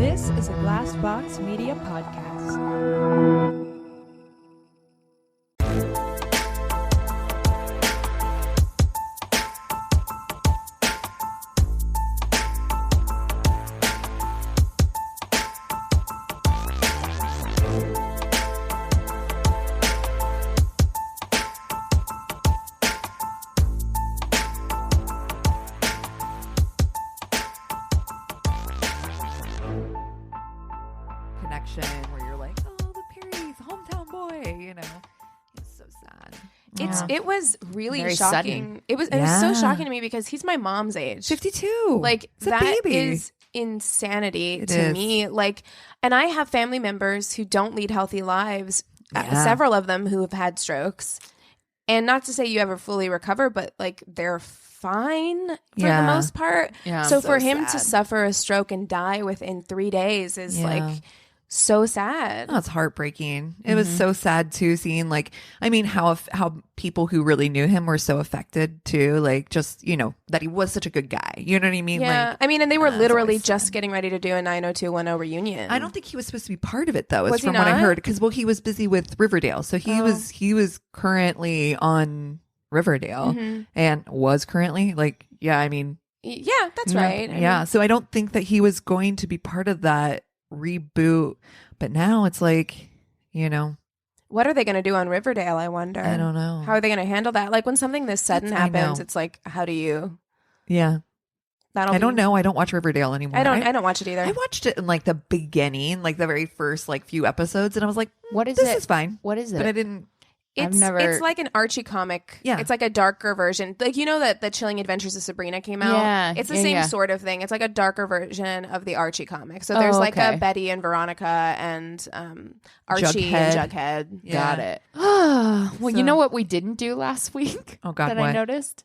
This is a Glassbox Media podcast. Where you're like, oh, the Perry's hometown boy, you know. It's so sad. It was really Very shocking. sudden. It was so shocking to me because he's my mom's age. 52. Like it's a that baby. is insanity It to is. me. Like, and I have family members who don't lead healthy lives. Several of them who have had strokes, and not to say you ever fully recover, but like they're fine for the most part. Yeah. So So for him sad. to suffer a stroke and die within 3 days is like so sad. Oh, it's heartbreaking. It was so sad too, seeing like, I mean, how people who really knew him were so affected too. Like, just, you know, that he was such a good guy. You know what I mean? Yeah, Like, I mean, and they were literally always just sad. getting ready to do a 90210 reunion. I don't think he was supposed to be part of it though. Was Is he from what I not? heard, because he was busy with Riverdale, so he was currently on Riverdale and was currently like, I mean, Yeah, that's right. I yeah. mean, So I don't think that he was going to be part of that reboot. But now it's like, you know, what are they going to do on Riverdale? I wonder. I don't know. How are they going to handle that? Like when something this sudden I know. happens, it's like, how do you? Yeah. That'll I don't know. I don't watch Riverdale anymore. I don't watch it either. I watched it in like the beginning, like the very first like few episodes, and I was like, What is this it? is fine. What is it? But I didn't. It's like an Archie comic. Yeah. It's like a darker version. Like, you know that the Chilling Adventures of Sabrina came out? Yeah. It's the Yeah, same yeah. sort of thing. It's like a darker version of the Archie comic. So Oh, there's like okay. a Betty and Veronica and Archie and Jughead. Yeah. Got it. Well, So- you know what we didn't do last week? Oh God, that what? I noticed.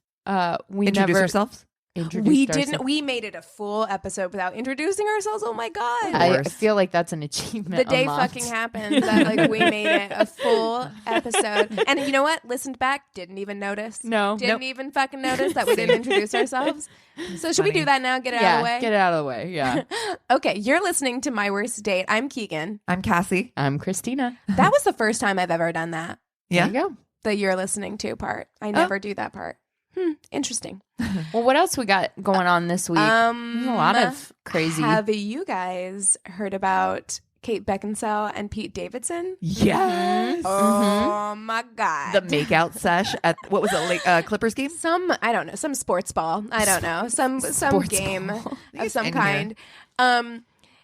We Introduce never ourselves. introduced We ourselves. didn't. We made it a full episode without introducing ourselves. Oh my God. I Worse. feel like that's an achievement. The day unlocked. fucking happened that like we made it a full episode. And you know what? Listened back, didn't even notice. No. Didn't even fucking notice that we didn't introduce ourselves. So should we Funny. do that now? Get it out Yeah, of the way? get it out of the way. Yeah. Okay, you're listening to My Worst Date. I'm Keegan. I'm Cassie. I'm Christina. That was the first time I've ever done that. Yeah. There you go. The you're listening to part. I never do that part. Interesting. Well, what else we got going on this week? There's a lot of crazy. Have you guys heard about Kate Beckinsale and Pete Davidson? Yes. Oh my God. The makeout sesh at what was it? Clippers game. I don't know, some sports ball. I don't know, some Sports game ball. of some in kind.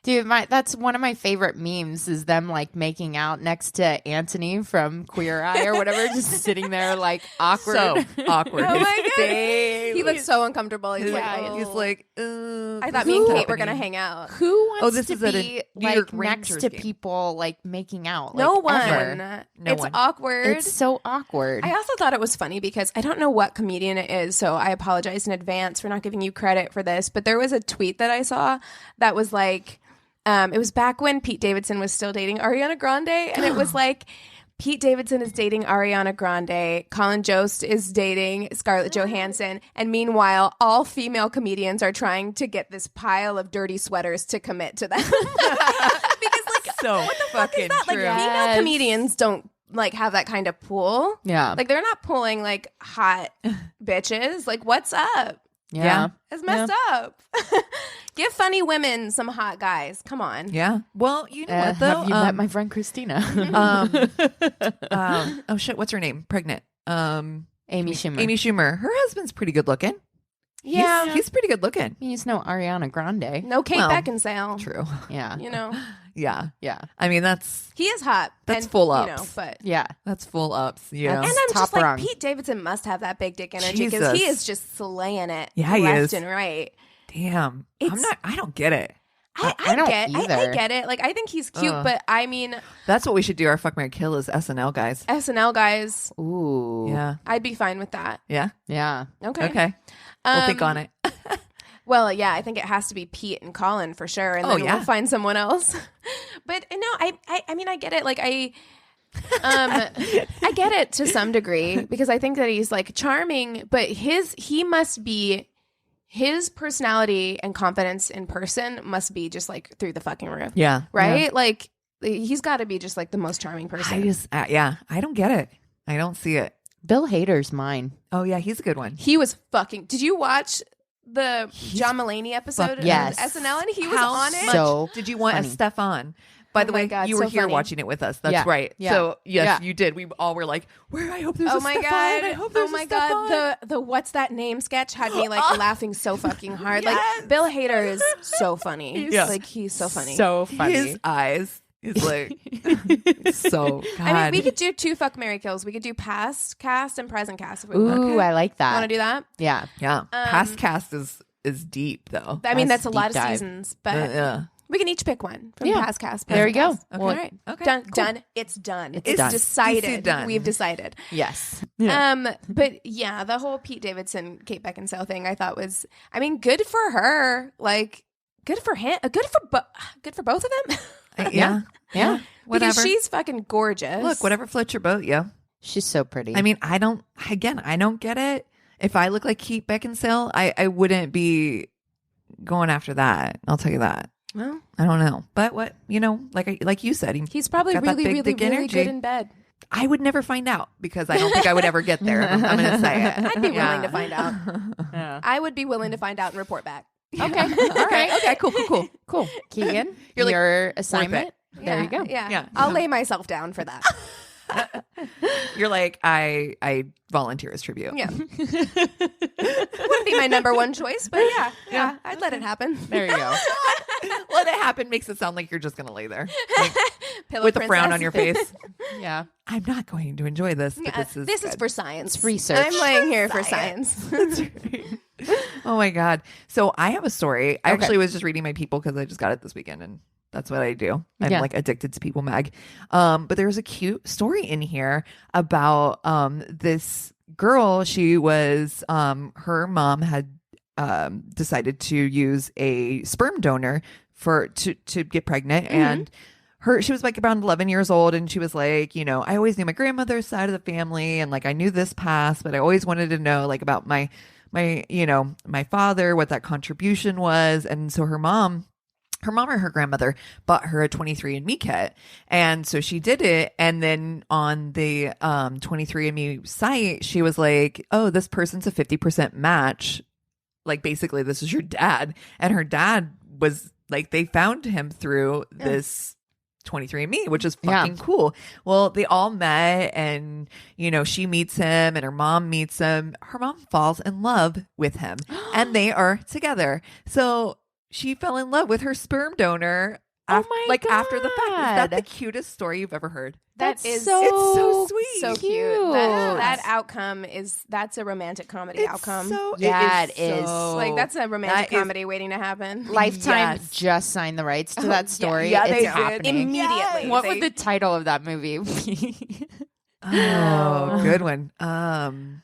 Dude, that's one of my favorite memes is them like making out next to Anthony from Queer Eye or whatever, just sitting there like awkward. So awkward. Oh His my God. face. He looks so uncomfortable. He's like, Yeah, oh. he's like, I thought me and Kate were gonna hang out. Who wants this to is at a be New York like next Rangers to game. people like making out? No like, one. ever? No It's one. awkward. It's so awkward. I also thought it was funny because I don't know what comedian it is, so I apologize in advance for not giving you credit for this. But there was a tweet that I saw that was like, it was back when Pete Davidson was still dating Ariana Grande, and it was like, Pete Davidson is dating Ariana Grande, Colin Jost is dating Scarlett Johansson, and meanwhile, all female comedians are trying to get this pile of dirty sweaters to commit to them. Because like, so what the fuck is that? Like, true. female Yes. comedians don't like have that kind of pool. yeah. Like, they're not pulling like hot bitches. Like, what's up? yeah. It's messed up. Give funny women some hot guys. Come on. Yeah. Well, you know what though? Have you met my friend Christina? Oh shit, what's her name? Pregnant. Amy Schumer. Amy Schumer. Her husband's pretty good looking. Yeah. He's pretty good looking. He's no Ariana Grande. No Kate Well, Beckinsale. True. Yeah. You know, Yeah. Yeah. I mean, that's he is hot. That's and, full You ups. know, but. Yeah. full ups. Yeah. And I'm Top just like, rung. Pete Davidson must have that big dick energy because he Jesus. is just slaying it Yeah, he left is. and right. Damn. It's- I don't get it. I don't I either. get it. Like, I think he's cute, Ugh. but I mean, That's what we should do. Our fuck, marry, kill is SNL guys. SNL guys, Ooh. Yeah. I'd be fine with that. Yeah. Yeah. Okay. Okay. We'll think on it. Well, yeah, I think it has to be Pete and Colin for sure, and Oh, then yeah. we'll find someone else. But no, I mean, I get it. Like, I get it to some degree because I think that he's like charming, but he must be his personality and confidence in person must be just like through the fucking roof. Yeah. Right? Yeah. Like he's got to be just like the most charming person. I don't get it. I don't see it. Bill Hader's mine. Oh yeah, he's a good one. He was fucking. Did you watch the John Mulaney episode of yes. SNL? And he was How on it. much So did you want funny. a Stefan? By the Oh my way, God, you were so here funny. watching it with us. That's Yeah. right. Yeah. So yes, Yeah. you did. We all were like, "Where? I hope there's Oh a my Stefan. god! I hope Oh there's my a god! Stefan." The what's that name sketch had me like laughing so fucking hard. Yes. Like Bill Hader is so funny. Yeah. Like he's so funny. So funny. His eyes is like so. God. I mean, we could do 2 fuck, marry, kills. We could do past cast and present cast. If we Ooh, I like that. want to do that? Yeah. yeah. Past cast is deep though. I mean, That's that's a lot of deep dive. seasons, but Yeah. we can each pick one from Yeah. past cast. There you present go. cast. Well, All right. Okay. Done. Cool. Done. It's done. It's done. decided. Easy done. We've decided. Yes. But yeah, the whole Pete Davidson, Kate Beckinsale thing, I thought was, I mean, good for her. Like, good for him. Good for both of them. Yeah. Yeah. Whatever. Because she's fucking gorgeous. Look, whatever floats your boat. Yeah. She's so pretty. I mean, I don't get it. If I look like Kate Beckinsale, I wouldn't be going after that. I'll tell you that. Well, I don't know. But what, like you said, he's probably got that really, big really, dick really energy. good in bed. I would never find out because I don't think I would ever get there. I'm going to say it. I'd be willing to find out. yeah. I would be willing to find out and report back. Okay. All right. Okay, cool. Cool. Keegan, You're like, your assignment. There you go. Yeah. Yeah. I'll lay myself down for that. You're like, I volunteer as tribute. Yeah. Wouldn't be my number one choice, but yeah, I'd let it happen. There you go. Let it happen makes it sound like you're just going to lay there like, Pillow with a frown princess. on your face. Yeah. I'm not going to enjoy this, but Yeah, this is for science. It's research. I'm laying here for science. That's right. Oh my God. So I have a story. I actually was just reading my People because I just got it this weekend and that's what I do. I'm like addicted to People Mag. But there's a cute story in here about this girl. She was her mom had decided to use a sperm donor to get pregnant and she was like around 11 years old and she was like, I always knew my grandmother's side of the family and like I knew this past, but I always wanted to know like about my father, what that contribution was. And so her mom or her grandmother bought her a 23andMe kit. And so she did it. And then on the 23andMe site, she was like, oh, this person's a 50% match. Like basically this is your dad. And her dad was like, they found him through this 23andMe, which is fucking cool. Well, they all met and, she meets him and her mom meets him. Her mom falls in love with him and they are together. So she fell in love with her sperm donor after the fact. Is that the cutest story you've ever heard? That is it's so sweet. So cute. That outcome that's a romantic comedy outcome. It is. Like that's a romantic comedy waiting to happen. Lifetime just signed the rights to that story. Yeah, it's they did. happening. Immediately. What would the title of that movie be? Oh, good one. I'm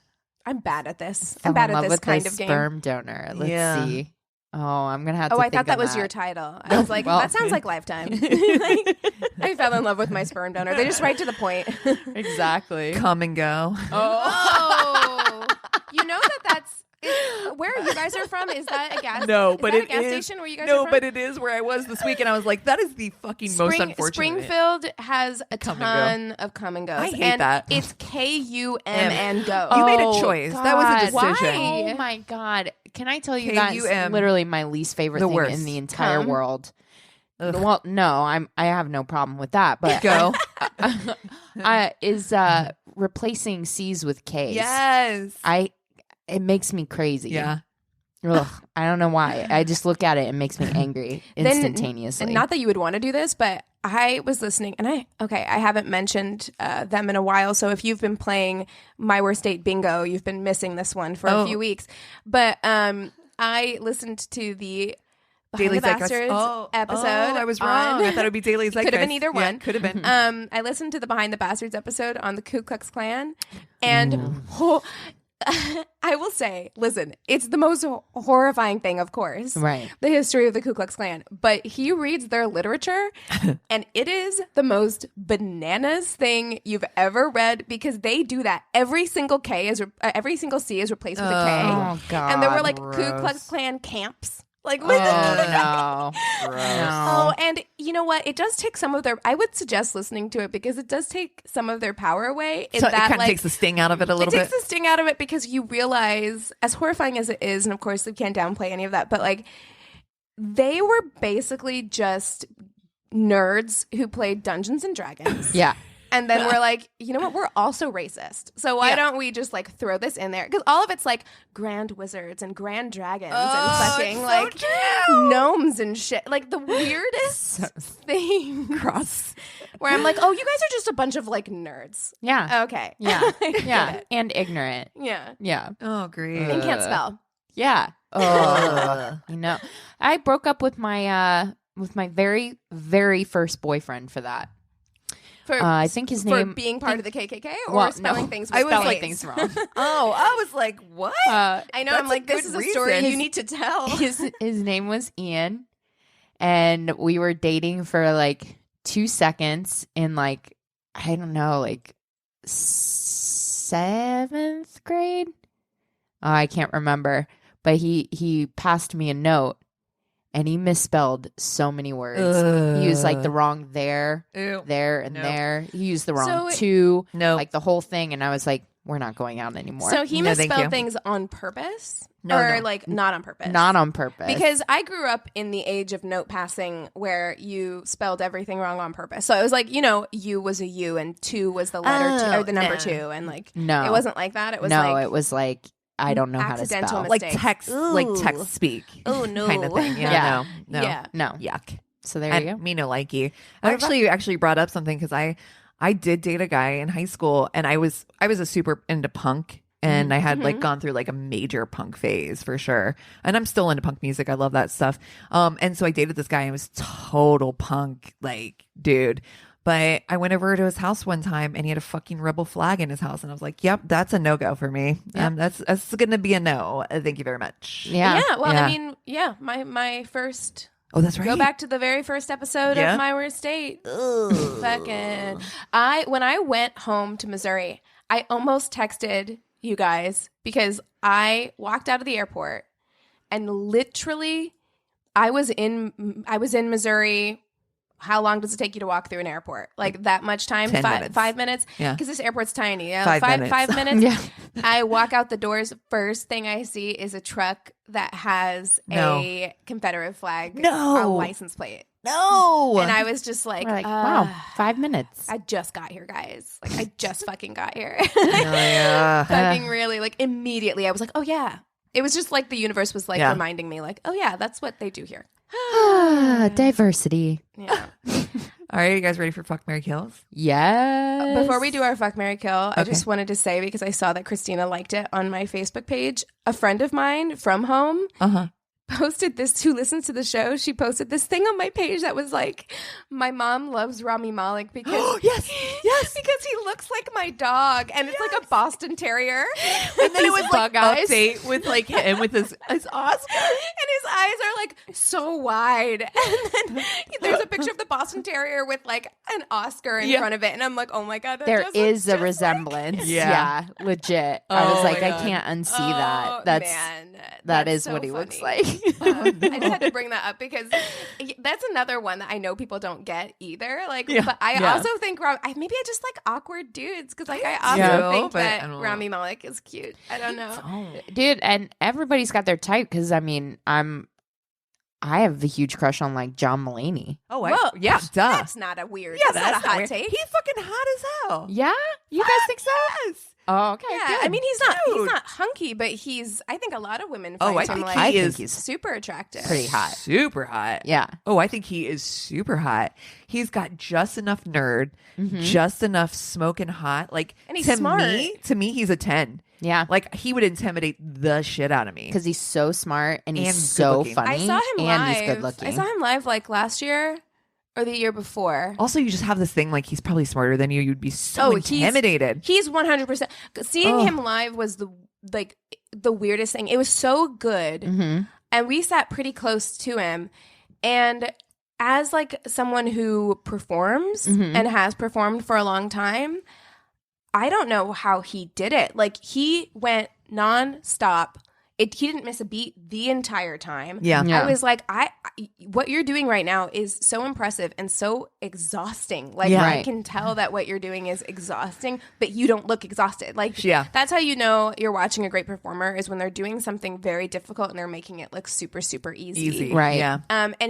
bad at this. Fell I'm bad in at love this with kind my of game. sperm donor. Let's see. Oh, I'm gonna have to. I think thought that on was your title. I was like, that sounds like Lifetime. Like, I fell in love with my sperm donor. They just right to the point. Exactly. Come and go. Oh, you know that's where you guys are from. Is that a gas? No, is but that it a gas is. station where you guys No, are from? but it is where I was this week, and I was like, that is the fucking most unfortunate. Springfield has a Come and ton of come and goes. I hate and that. It's KUM and go. You made a choice. That was a God. decision. Why? Oh my God. Can I tell you KUM. that's literally my least favorite The thing worst. in the entire Come. world. Well, no, I have no problem with that, but Go. is replacing C's with K's. Yes. It makes me crazy. Yeah. Ugh, I don't know why. I just look at it and it makes me angry instantaneously. And not that you would want to do this, but I was listening and I haven't mentioned them in a while. So if you've been playing My Worst Date Bingo, you've been missing this one for a few weeks. But I listened to the Behind Daily the Bastards episode. I was wrong. I thought it would be Daily Zeitgeist. Could have been either one. Could have been. I listened to the Behind the Bastards episode on the Ku Klux Klan, and I will say, listen, it's the most horrifying thing, of course. Right. The history of the Ku Klux Klan. But he reads their literature, and it is the most bananas thing you've ever read because they do that. Every single C is replaced with a K. Oh, God. And there were like gross. Ku Klux Klan camps. Like, Oh, no. Oh, and you know what? It does take some of their. I would suggest listening to it because it does take some of their power away. So it kind of takes the sting out of it a little It bit. takes the sting out of it because you realize, as horrifying as it is, and of course we can't downplay any of that, but like they were basically just nerds who played Dungeons and Dragons. Yeah. And then we're like, you know what? We're also racist. So why don't we just like throw this in there? Because all of it's like grand wizards and grand dragons and fucking it's so like true. gnomes and shit. Like the weirdest thing. Cross. Where I'm like, oh, you guys are just a bunch of like nerds. Yeah. Okay. Yeah. I get Yeah. it. And ignorant. Yeah. Yeah. Oh, great. And can't spell. Yeah. Oh, you know, I broke up with my very, very first boyfriend for that. I think his name For being part of the KKK or Well, spelling no. things I with was spelling like- things wrong. Oh, I was like, what? I know. That's I'm like, a this good is a story reason. you need to tell. his name was Ian, and we were dating for like 2 seconds in like, I don't know, like 7th grade. Oh, I can't remember, but he passed me a note. And he misspelled so many words. He used like the wrong there, Ew. there, and Nope. there. He used the wrong So- to, No. like the whole thing. And I was like, we're not going out anymore. So he No, thank you. misspelled things on purpose? No, or no. like not on purpose? Not on purpose. Because I grew up in the age of note passing where you spelled everything wrong on purpose. So it was like, you know, U was a U and 2 was the letter 2 or the number no. 2. And like, No. it wasn't like that. It was no, like, it was like, I don't know how to accidental spell. mistake. Like text, like text speak. oh no. Kind of thing. Yeah. Yeah. No. Yeah. No. Yuck. So there And you go. me no likey. I actually brought up something because I did date a guy in high school, and I was a super into punk, and I had like gone through like a major punk phase for sure, and I'm still into punk music. I love that stuff. And so I dated this guy, and it was total punk, like dude. But I went over to his house one time, and he had a fucking rebel flag in his house, and I was like, "Yep, that's a no go for me. That's going to be a no. Thank you very much." Yeah. Yeah. Well, Yeah. I mean, yeah, my first. Oh, that's right. Go back to the very first episode Yeah. of My Worst Date. Fucking. When I went home to Missouri, I almost texted you guys because I walked out of the airport and literally I was in Missouri. How long does it take you to walk through an airport? Like that much time? 10 minutes. 5 minutes? Yeah. Because this airport's tiny. Yeah, 5 minutes. 5 minutes. Yeah. I walk out the doors. First thing I see is a truck that has a Confederate flag No. license plate. No. And I was just like, We're like, wow, 5 minutes. I just got here, guys. Like, I just fucking got here. Oh, yeah. Fucking really, like, immediately I was like, oh, yeah. It was just like the universe was like Yeah. reminding me, like, oh, yeah, that's what they do here. Diversity. Yeah. All right, you guys ready for Fuck, Marry, Kills? Yes. Before we do our Fuck, Marry, Kill, I Okay. just wanted to say, because I saw that Christina liked it on my Facebook page, a friend of mine from home Uh-huh. posted this, who listens to the show, she posted this thing on my page that was like, my mom loves Rami Malek because Yes. because he looks like my dog, and it's like a Boston Terrier, And then it was like bug eyes. update with like him with his Oscar. and his eyes are like so wide, and then there's a picture of the Boston Terrier with like an Oscar in Yeah. front of it, and I'm like, oh my god, that There just is looks a just resemblance. like- Yeah. Legit. I was Oh like, my I God. can't unsee Oh, that. That's man. that That's is so what he looks funny. like. I just had to bring that up because that's another one that I know people don't get either. Like, Yeah. but I Yeah. also think maybe I just like awkward dudes because like I also Yeah. think But I that don't know. Rami Malek is cute. I don't know. Dude, and everybody's got their type because I mean, I have a huge crush on like John Mulaney. Oh, Well, yeah, duh. That's not a weird. Yeah, that's not a hot weird. take. He's fucking hot as hell. Yeah? You guys think so? Yes. Oh, okay. Yeah, good. I mean he's Dude. not hunky, but I think a lot of women Oh, find I him think like I he think is he's super attractive. pretty hot. Super hot. Yeah. Oh, I think he is super hot. He's got just enough nerd, just enough smoking hot. Like And he's to smart. to me, he's a 10. Yeah. Like he would intimidate the shit out of me. Because he's so smart and he's And so good-looking. funny. I saw him and live. he's good looking. I saw him live like last year or the year before. Also, you just have this thing like he's probably smarter than you. You'd be so Oh, he's- intimidated. He's 100%. Seeing Oh. him live was like the weirdest thing. It was so good. Mm-hmm. And we sat pretty close to him. And as like someone who performs and has performed for a long time, I don't know how he did it. Like he went nonstop. He didn't miss a beat the entire time. Yeah. I was like, what you're doing right now is so impressive and so exhausting. Like I can tell that what you're doing is exhausting, but you don't look exhausted. Like that's how you know you're watching a great performer, is when they're doing something very difficult and they're making it look super, super easy. Right. Yeah.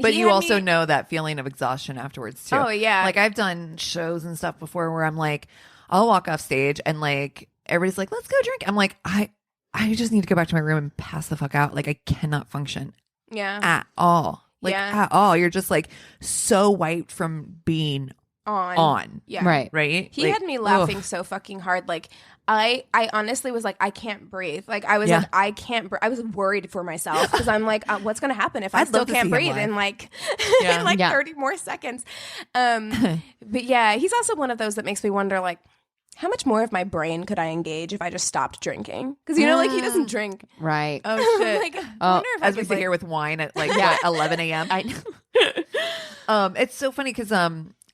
But you also know that feeling of exhaustion afterwards too. Oh yeah. Like I've done shows and stuff before where I'm like, I'll walk off stage and like everybody's like, let's go drink. I'm like, I just need to go back to my room and pass the fuck out. Like I cannot function at all. Like at all. You're just like so wiped from being on. Yeah. Right. He had me laughing so fucking hard. Like I honestly was like, I can't breathe. Like I was like, I can't I was worried for myself because I'm like, what's going to happen if I still can't breathe in like, in like 30 more seconds. But yeah, he's also one of those that makes me wonder, like, how much more of my brain could I engage if I just stopped drinking? Because, you know, like he doesn't drink. Right. Oh, shit. Like, I wonder if as I we could, sit here with wine at like what, 11 a.m. I know. It's so funny because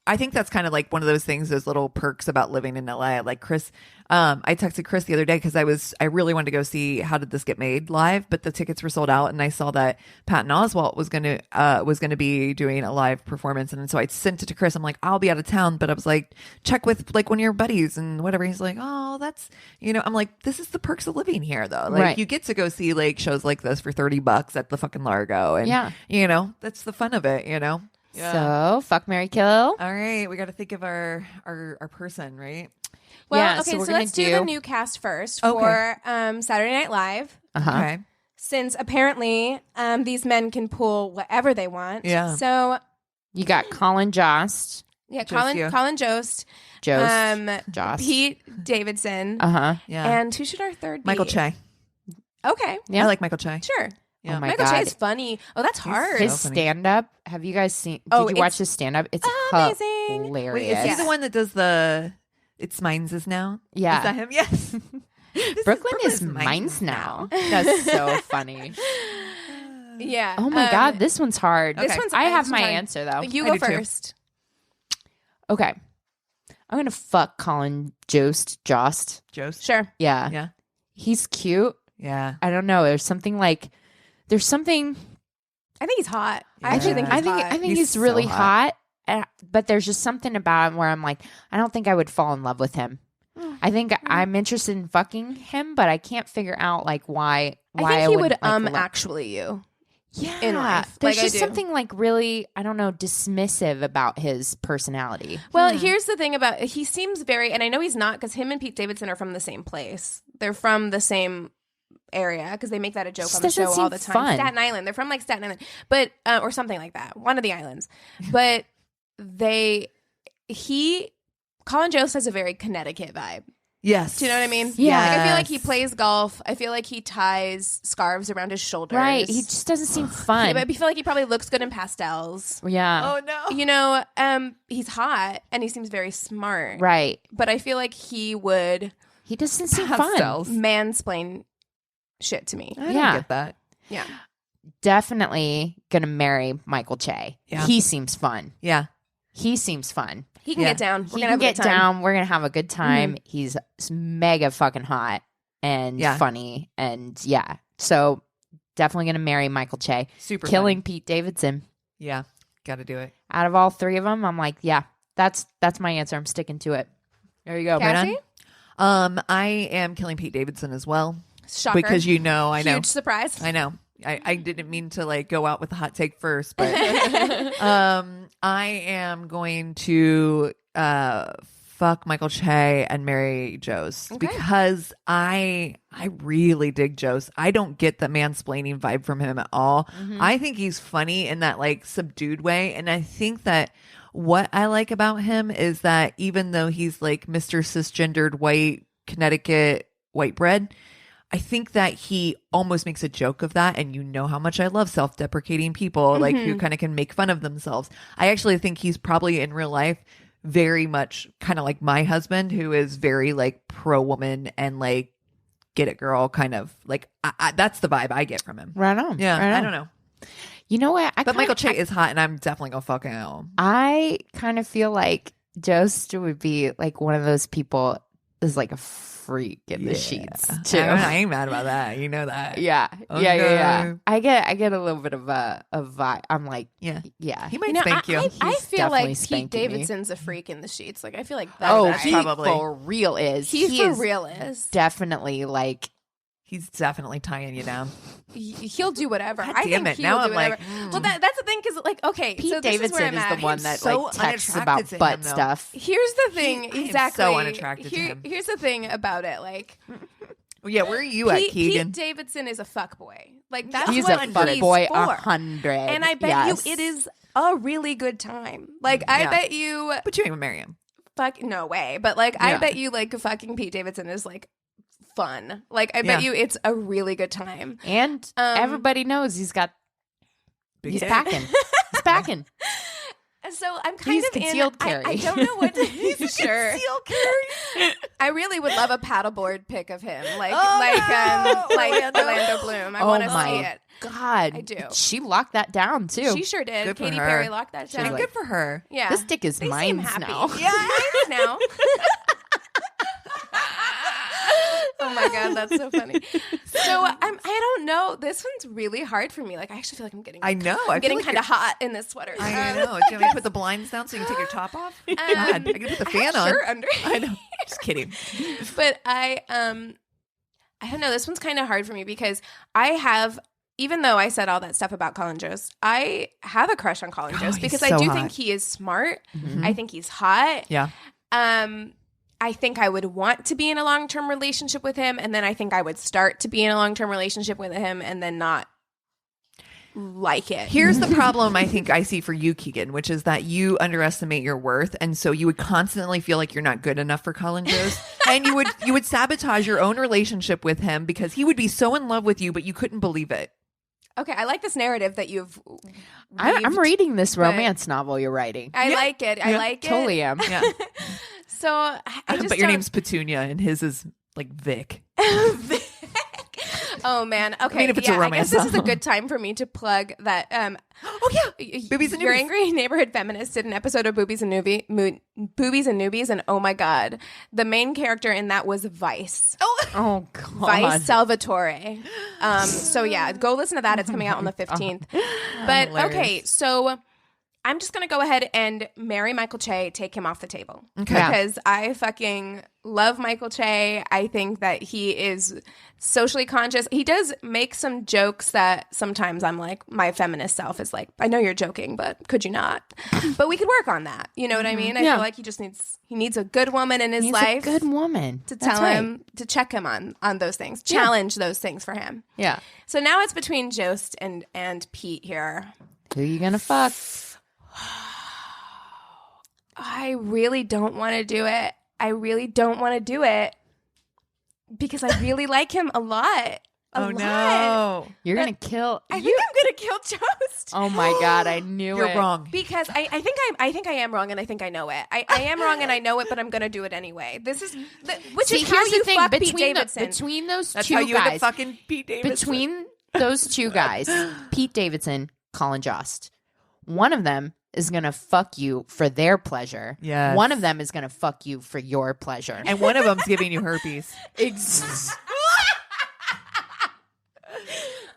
I think that's kind of like one of those things, those little perks about living in LA. Like Chris, I texted Chris the other day because I really wanted to go see How Did This Get Made live, but the tickets were sold out, and I saw that Patton Oswalt was gonna be doing a live performance, and so I sent it to Chris. I'm like, I'll be out of town, but I was like, check with like one of your buddies and whatever. He's like, oh, that's, you know, I'm like, this is the perks of living here though. Like you get to go see like shows like this for $30 at the fucking Largo, and you know, that's the fun of it, you know. Yeah. So fuck, marry, kill. All right, we got to think of our person, right? Well, okay, so let's do the new cast first for Saturday Night Live. Okay. Since apparently these men can pull whatever they want. Yeah. So you got Colin Jost. Yeah, Colin Jost. Jost. Pete Davidson. Yeah. And who should our third be? Michael Che. Okay. Yeah. I like Michael Che. Sure. Yeah. Oh my Michael God. Che is funny. Oh, that's hard. His stand-up. Have you guys seen? Did you watch his stand-up? It's amazing. Hilarious. Wait, is he the one that does the "It's Mine's is now"? Yeah. Is that him? Yes. Brooklyn is mine's now. That's so funny. Yeah. Oh my God, this one's hard. This one's I have hard. my answer though. You go first. Okay. I'm gonna fuck Colin Jost. Jost? Sure. Yeah. Yeah. He's cute. Yeah. I don't know. There's something. I think he's hot. Yeah. I actually think he's hot. I think he's really so hot. But there's just something about him where I'm like, I don't think I would fall in love with him. I think I'm interested in fucking him, but I can't figure out like why. I think he would like, actually you. Yeah, in life. there's Like, just something like really, I don't know, dismissive about his personality. Well, here's the thing about, he seems very, and I know he's not, because him and Pete Davidson are from the same place. They're from the same area, because they make that a joke on the show all the time. Fun. Staten Island. They're from like Staten Island, but or something like that. One of the islands. But Colin Jost has a very Connecticut vibe. Yes. Do you know what I mean? Yeah. Like, I feel like he plays golf. I feel like he ties scarves around his shoulders. Right. He just doesn't seem fun. I feel like he probably looks good in pastels. Yeah. Oh no. You know, he's hot and he seems very smart. Right. But I feel like he would doesn't seem Pastels. fun. mansplain shit to me. I don't Yeah. get that. Yeah. Definitely gonna marry Michael Che. Yeah. He seems fun. Yeah. He seems fun. He can Yeah. get down. We're He gonna can have a get good time. down. We're gonna have a good time. He's mega fucking hot and Yeah. funny, and yeah. So definitely gonna marry Michael Che. Super Killing funny. Pete Davidson. Yeah. Got to do it. Out of all three of them, I'm like, yeah, that's my answer. I'm sticking to it. There you go. Cassie? I am killing Pete Davidson as well. Shocker. Because I know. Huge surprise. I know. I didn't mean to like go out with the hot take first, but I am going to fuck Michael Che and marry Jost because I really dig Jost. I don't get the mansplaining vibe from him at all. I think he's funny in that like subdued way, and I think that what I like about him is that even though he's like Mr. Cisgendered white Connecticut white bread, I think that he almost makes a joke of that. And you know how much I love self-deprecating people, like who kind of can make fun of themselves. I actually think he's probably in real life very much kind of like my husband, who is very like pro-woman and like get it, girl, kind of like that's the vibe I get from him. Right on. Yeah, right on. I don't know. You know what? But Michael Che is hot, and I'm definitely gonna fuck him. I kind of feel like Jost would be like one of those people is like a freak in the sheets too. I ain't mad about that. You know that. Yeah. Okay. Yeah. I get a little bit of a vibe. I'm like, yeah. He might spank you. I feel definitely like Pete spanking me. Davidson's a freak in the sheets. Like I feel like that's he probably for real is. he for real is. Definitely like He's definitely tying you down. He'll do whatever. God I damn think it. he'll Now do I'm whatever. like, Well, that's the thing because like okay, Pete so this Davidson is where I'm is at. the one that so like texts about unattracted to butt him, though. stuff. Here's the thing, I am exactly. so unattracted to him. Here's the thing about it, like Yeah, where are you at, Keegan? Pete Davidson is a fuckboy. Like that's He's what a he's fuckboy for. 100. And I bet you it is a really good time. Like I bet you But you ain't gonna marry him. fuck no way. But like I Yeah. bet you like fucking Pete Davidson is like fun. Like I bet you it's a really good time. And everybody knows he's Big he's dick. packing. He's packing. So I'm kind He's of concealed in. carry. I don't know what to sure. Concealed carry. I really would love a paddleboard pic of him, like Oh, no. like Orlando. Orlando Bloom. I Oh want to my see it. God. I do. She locked that down too. She sure did. Good for Katy her. Perry locked that was down. And good for her. Yeah, This dick is they mine seem happy. now. Yeah, mine's now. Oh my god, that's so funny. So I don't know. This one's really hard for me. Like I actually feel like I'm getting. I know. I'm getting kind of hot in this sweater. I know. Do you want me to put the blinds down so you can take your top off? God, I can put the fan on. Sure, under. I know. Just kidding. But I don't know. This one's kind of hard for me because I have, even though I said all that stuff about Colin Jost, I have a crush on Colin Jost he's because so I do hot. think he is smart. Mhm. I think he's hot. Yeah. I think I would want to be in a long-term relationship with him, and then I think I would start to be in a long-term relationship with him and then not like it. Here's the problem I think I see for you, Keegan, which is that you underestimate your worth, and so you would constantly feel like you're not good enough for Colin Jost, and you would sabotage your own relationship with him because he would be so in love with you, but you couldn't believe it. Okay, I like this narrative that you've I'm weaved, reading this but romance novel you're writing. I like it. I like it. Totally am. Yeah. So I just But your don't- name's Petunia, and his is like Vic. Oh man. Okay. I mean, if it's a I guess romance this is a novel. good time for me to plug that. Oh yeah, Boobies and Your Newbies. Angry Neighborhood Feminist did an episode of Boobies and Newbies, and oh my god, the main character in that was Vice. Oh God. Vice Salvatore. So yeah, go listen to that. It's coming out on the 15th. But Hilarious. okay, so I'm just gonna go ahead and marry Michael Che, take him off the table. Okay. Because I fucking love Michael Che. I think that he is socially conscious. He does make some jokes that sometimes I'm like, my feminist self is like, I know you're joking, but could you not? But we could work on that. You know what I mean? I Yeah. feel like he needs a good woman in his He's life a good woman to That's tell right. him to check him on those things, challenge those things for him. Yeah. So now it's between Jost and Pete here. Who you gonna fuck? I really don't want to do it. I really don't want to do it because I really like him a lot. Oh lot. no, You're gonna kill. I think I'm gonna kill Jost. Oh my God! I knew you're it. wrong. Because I think I am wrong, and I think I know it. I am wrong, and I know it, but I'm gonna do it anyway. This is which See, is how here's you the thing. fuck Pete Between Davidson. between those That's two how you end guys, up fucking Pete Davidson. between those two guys, Pete Davidson, Colin Jost, one of them is gonna fuck you for their pleasure. Yes. One of them is gonna fuck you for your pleasure. and one of them's giving you herpes.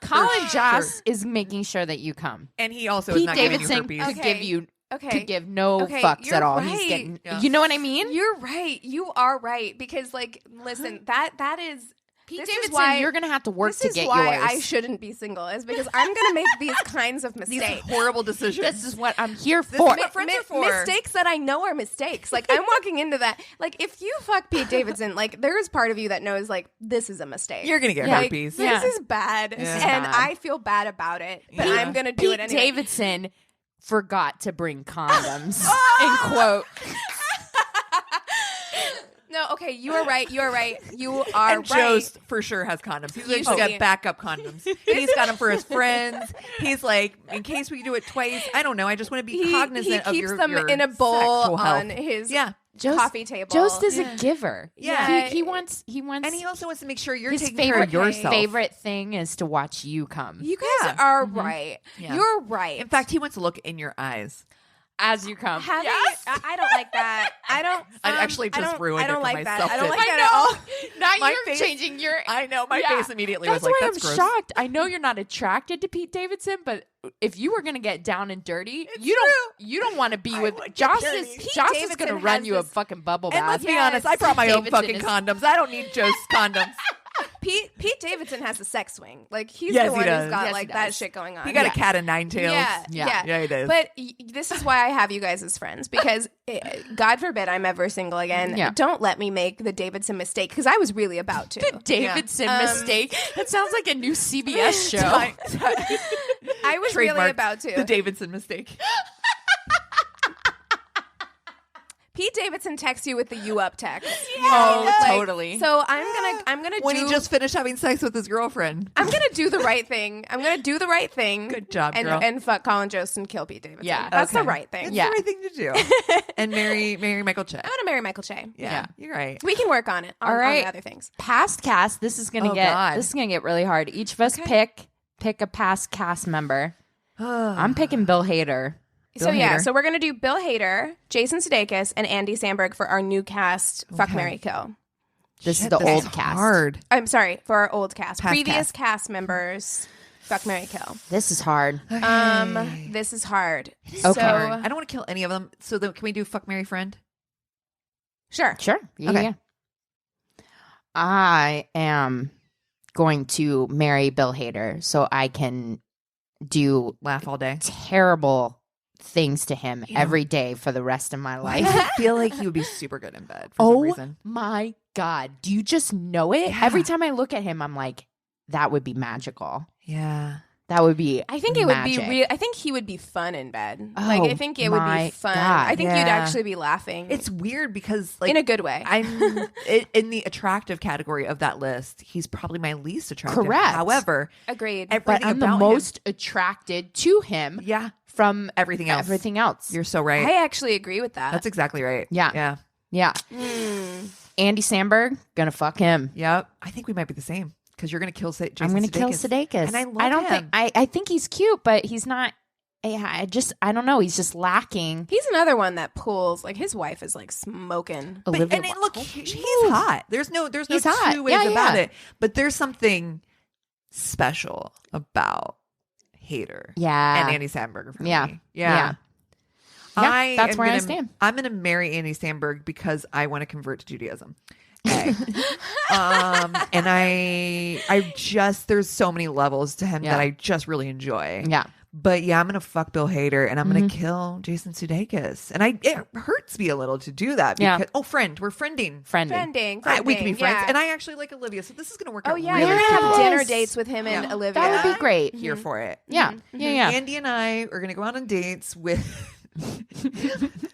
Colin Jost is making sure that you come. And he also is Pete not giving you Davidson herpes. could Okay. give you Okay. could give no Okay, fucks you're at all. right. He's getting, Yeah. you know what I mean? You're right. You are right because, like, listen, that is Pete this is Davidson, why you're gonna have to work this to is get why yours. I shouldn't be single is because I'm gonna make these kinds of These mistakes. horrible decisions. This is what I'm here This for. is what friends are for. Mistakes that I know are mistakes. Like I'm walking into that. Like if you fuck Pete Davidson, like there is part of you that knows like this is a mistake. You're gonna get Yeah. herpes. This Yeah. is bad, This is and bad. I feel bad about it. But Yeah. I'm gonna do Pete it anyway. Davidson forgot to bring condoms. In quote. No, Okay, you are right. You are right. You are And right. Jost for sure has condoms. He's actually got backup condoms. He's got them for his friends. He's like, in case we do it twice. I don't know. I just want to be cognizant he keeps of them your in a bowl sexual health. on his Jost, coffee table. Jost is a giver. Yeah. He wants, And he also wants to make sure you're his taking care of yourself. favorite thing is to watch you come. You guys are right. Yeah. You're right. In fact, he wants to look in your eyes. As you come. I don't like that. I don't. I actually just ruined I don't it for like that. myself. I don't like I that at all. Now My you're face- changing your. I know. My face immediately That's was like, why that's I'm gross. shocked. I know you're not attracted to Pete Davidson, but if you were gonna get down and dirty, It's you true. don't want to be I with would get Josh. dirty. Is Pete Josh is Davidson gonna run has you a this- fucking bubble And bath. let's be honest, I brought my own Davidson fucking is- condoms. I don't need Joe's condoms. Pete Davidson has a sex swing. Like he's Yes, the he one does. who's got Yes, like he that does. shit going on. He got a cat of nine tails. Yeah, he does. But this is why I have you guys as friends because God forbid I'm ever single again. Yeah. Don't let me make the Davidson mistake because I was really about to. The Davidson mistake. That sounds like a new CBS show. I was really Trademarked about to. The Davidson mistake. Pete Davidson texts you with the "you up" text. Oh, Like, totally. So I'm gonna When do. he just finished having sex with his girlfriend. I'm gonna do the right thing. I'm gonna do the right thing. Good job, and, girl. And fuck Colin Jost and kill Pete Davidson. Yeah. That's the Okay. right thing. It's Yeah. the right thing to do. And marry Michael Che. I'm gonna marry Michael Che. Yeah, you're right. We can work on it. On, All right. on the other things. Past cast. This is gonna Oh, get. God. This is gonna get really hard. Each of us pick a past cast member. I'm picking Bill Hader. So yeah, Hader. so we're gonna do Bill Hader, Jason Sudekis, and Andy Samburg for our new cast. Fuck, Marry, Kill. This is Shit, the this old is cast. hard. I'm sorry for our old cast. Past Previous cast members. Fuck, Marry, Kill. This is hard. This is hard. Okay. So I don't want to kill any of them. So can we do fuck, marry, friend? sure. Sure. Yeah, Okay. yeah. I am going to marry Bill Hader so I can do Laugh all day. terrible things to him every day for the rest of my I life. feel like he would be super good in bed for some reason. My God. Do you just know it? Yeah. Every time I look at him, I'm like, that would be magical. Yeah. That would be I think it would be magic. real. I think he would be fun in bed. Oh, Like I think it would my be fun. God. I think you'd Yeah. actually be laughing. It's weird because like in a good way. I'm in the attractive category of that list. He's probably my least attractive. Correct. However, Agreed. But everything I'm the about most attracted to him him, yeah, from everything else. everything else. You're so right. I actually agree with that. That's exactly right. Yeah. Yeah. Yeah. Andy Samburg, gonna fuck him. Yep. I think we might be the same because you're going to kill Jason I'm gonna kill Sudeikis. Sudekis. And I love don't him. think I think he's cute, but he's not. I don't know. He's just lacking. He's another one that pulls. Like his wife is like smoking. But, Olivia and Wilde. look, he's hot. There's no He's hot. two ways Yeah, about yeah. it. But there's something special about Hader Yeah. and Andy Samberg for Yeah. me. Yeah. Yeah, that's am where I gonna- stand. I'm going to marry Andy Samberg because I want to convert to Judaism. Okay. And I just there's so many levels to him Yeah. that I just really enjoy. Yeah. But yeah, I'm gonna fuck Bill Hader and I'm gonna kill Jason Sudeikis. And it hurts me a little to do that Yeah. because we're friending. Friending. Friending. We can be friends. yeah. And I actually like Olivia, so this is gonna work Oh out yeah, really you're gonna have cool. dinner dates with him and Olivia. That would be great. Here for it. Yeah. Yeah. Yeah. Andy and I are gonna go out on dates with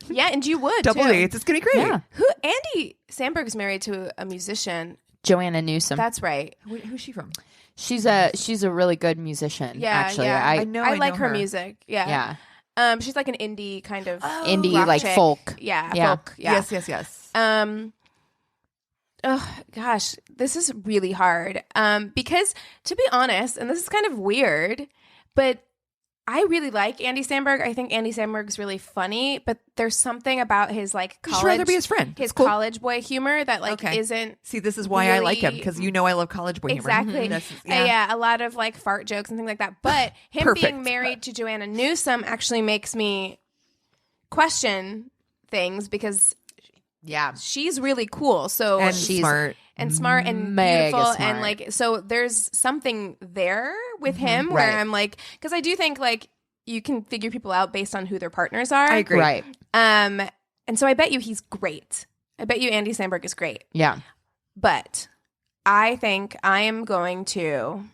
Yeah, and you would double too. dates. It's gonna be great. Yeah. Who Andy Samberg's married to a musician. Joanna Newsom. That's right. Who's she from? She's a really good musician. Yeah, actually. yeah. I know I like know her music. Yeah. Yeah. She's like an indie kind of Indie rock like chick. folk. Yeah, Yeah. folk. Yeah. Yes. Oh gosh, this is really hard. Because to be honest, and this is kind of weird, but I really like Andy Samberg. I think Andy Samberg's really funny, but there's something about his like You'd college, rather be his friend. his It's cool. college boy humor that like Okay. isn't See, this is why I like him really- because you know I love college boy humor. exactly. This is- Yeah, a lot of like fart jokes and things like that. But him Perfect. being married to Joanna Newsom actually makes me question things because Yeah. she's really cool. So And she's smart. and smart and mega beautiful smart. and like so there's something there with him where Right. I'm like because I do think like you can figure people out based on who their partners are. I agree. Right. And so I bet you he's great. I bet you Andy Samberg is great. Yeah. But I think I am going to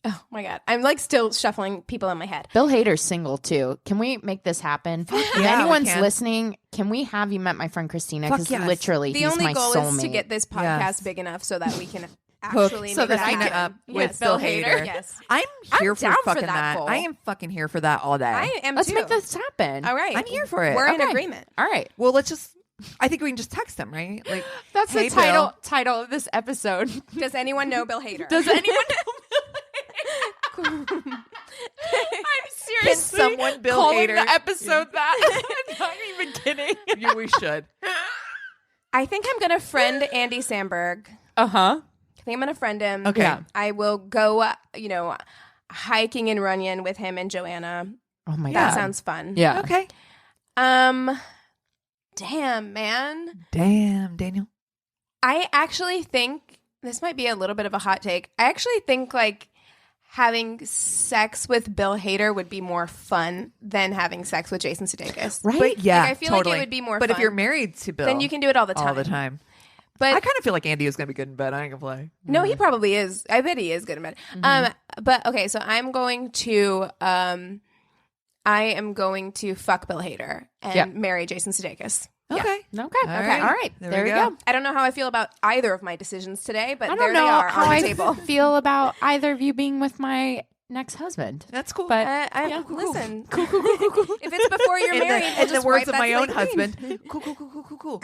Oh my God. I'm like still shuffling people in my head. Bill Hader's single too. Can we make this happen? If yeah, anyone's we can. listening, can we have you met my friend Christina? Because Fuck yes. literally, The he's only my goal soulmate. is to get this podcast Yes. big enough so that we can actually so make that it I can happen. with Yes, Bill Hader. Yes. I'm here for down for fucking that that. goal. I am fucking here for that all day. I am Let's too. make this happen. All right. I'm here for it. We're in Okay. agreement. All right. Well, let's just. I think we can just text him, right? Like That's hey, the Bill. title of this episode. Does anyone know Bill Hader? Does anyone know? I'm seriously. Can someone Bill calling Hader? the episode that? I'm not even kidding. Yeah, we should. I think I'm going to friend Andy Samburg. Uh-huh. I think I'm going to friend him. Okay. Yeah. I will go, hiking in Runyon with him and Joanna. Oh my That God. sounds fun. Yeah. Okay. Damn, man. Damn, Daniel. I actually think this might be a little bit of a hot take. I actually think like having sex with Bill Hader would be more fun than having sex with Jason Sudeikis. Right? But yeah, Like, I feel totally. like it would be more But fun. if you're married to Bill, Then you can do it all the time. all the time. But I kind of feel like Andy is going to be good in bed. I ain't gonna play. no, he probably is. I bet he is good in bed. But okay, so I'm going to fuck Bill Hader and marry Jason Sudeikis. Okay. Okay. All All right. right. There we go. I don't know how I feel about either of my decisions today, but I there don't they know are how on the I table. feel about either of you being with my next husband. That's cool. But Listen, if it's before you're in married, the, we'll in the just words wipe of my that own slate clean. husband, cool.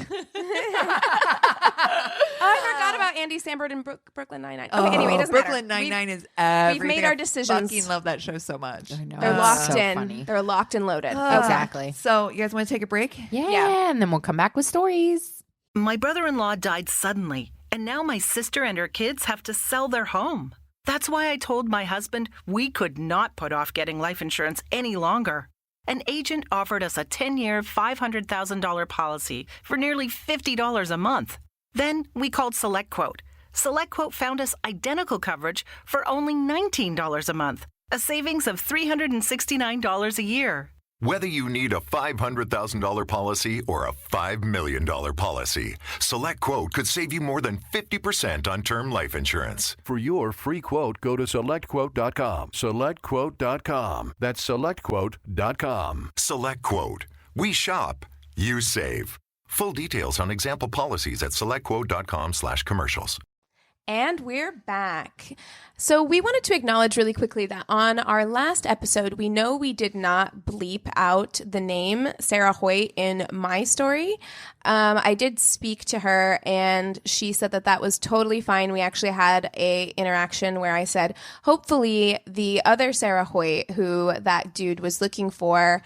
Oh, I forgot about Andy Samberg and Brooklyn Nine-Nine. Okay, anyway, it doesn't Brooklyn matter. Nine-Nine is everything. made our I decisions. fucking love that show so much. I know. They're It's locked so in. funny. They're locked and loaded. Exactly. So, you guys want to take a break? Yeah, and then we'll come back with stories. My brother-in-law died suddenly, and now my sister and her kids have to sell their home. That's why I told my husband we could not put off getting life insurance any longer. An agent offered us a 10-year, $500,000 policy for nearly $50 a month. Then we called SelectQuote. SelectQuote found us identical coverage for only $19 a month, a savings of $369 a year. Whether you need a $500,000 policy or a $5 million policy, SelectQuote could save you more than 50% on term life insurance. For your free quote, go to SelectQuote.com. SelectQuote.com. That's SelectQuote.com. SelectQuote. We shop, you save. Full details on example policies at SelectQuote.com/commercials. And we're back. So we wanted to acknowledge really quickly that on our last episode, we know we did not bleep out the name Sarah Hoyt in my story. I did speak to her and she said that that was totally fine. We actually had a interaction where I said, hopefully the other Sarah Hoyt who that dude was looking for,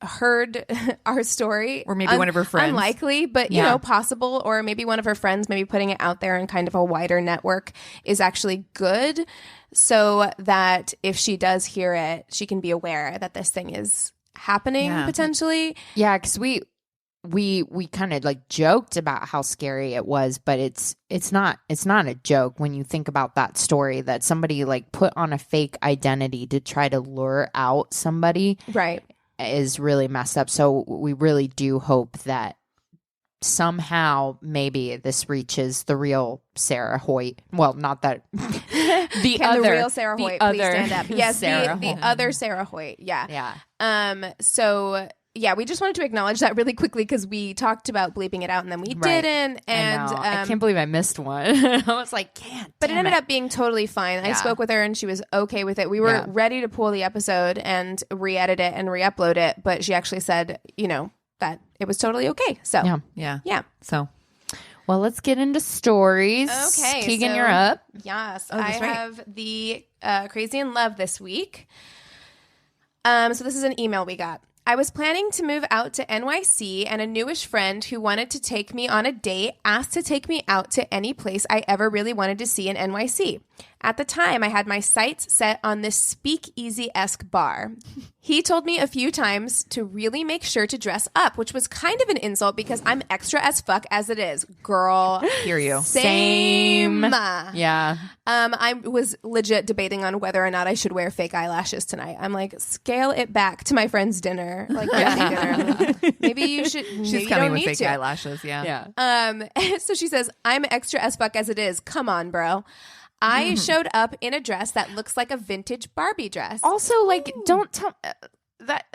heard our story, Or maybe one of her friends. Unlikely, but you know, possible. Or maybe one of her friends, maybe putting it out there in kind of a wider network is actually good, so that if she does hear it, she can be aware that this thing is happening potentially. Yeah, because we kind of like joked about how scary it was, but it's not a joke when you think about that story that somebody like put on a fake identity to try to lure out somebody. Right. Is really messed up. So we really do hope that somehow maybe this reaches the real Sarah Hoyt. Well, not that the Can other the real Sarah the Hoyt other please stand up? Yes, Sarah the Hoyt. other Sarah Hoyt. Yeah. Yeah. So yeah, we just wanted to acknowledge that really quickly because we talked about bleeping it out and then we Right. didn't. And I know. I can't believe I missed one. I was like, can't. But it ended up being totally fine. I Yeah. spoke with her and she was okay with it. We were ready to pull the episode and re-edit it and re-upload it, but she actually said, that it was totally okay. So Yeah. So, Well, let's get into stories. Okay, Keegan, so- you're up. yes, Oh, I that's right. have the Crazy in Love this week. So this is an email we got. I was planning to move out to NYC, and a newish friend who wanted to take me on a date asked to take me out to any place I ever really wanted to see in NYC. At the time, I had my sights set on this speakeasy-esque bar. He told me a few times to really make sure to dress up, which was kind of an insult because I'm extra as fuck as it is. Girl, hear you. same. Yeah. I was legit debating on whether or not I should wear fake eyelashes tonight. I'm like, scale it back to my friend's dinner, like birthday dinner. Maybe you should. She's maybe you coming don't with need fake to. eyelashes. Yeah. Yeah. So she says, I'm extra as fuck as it is. Come on, bro. I showed up in a dress that looks like a vintage Barbie dress. Also, like, don't tell that.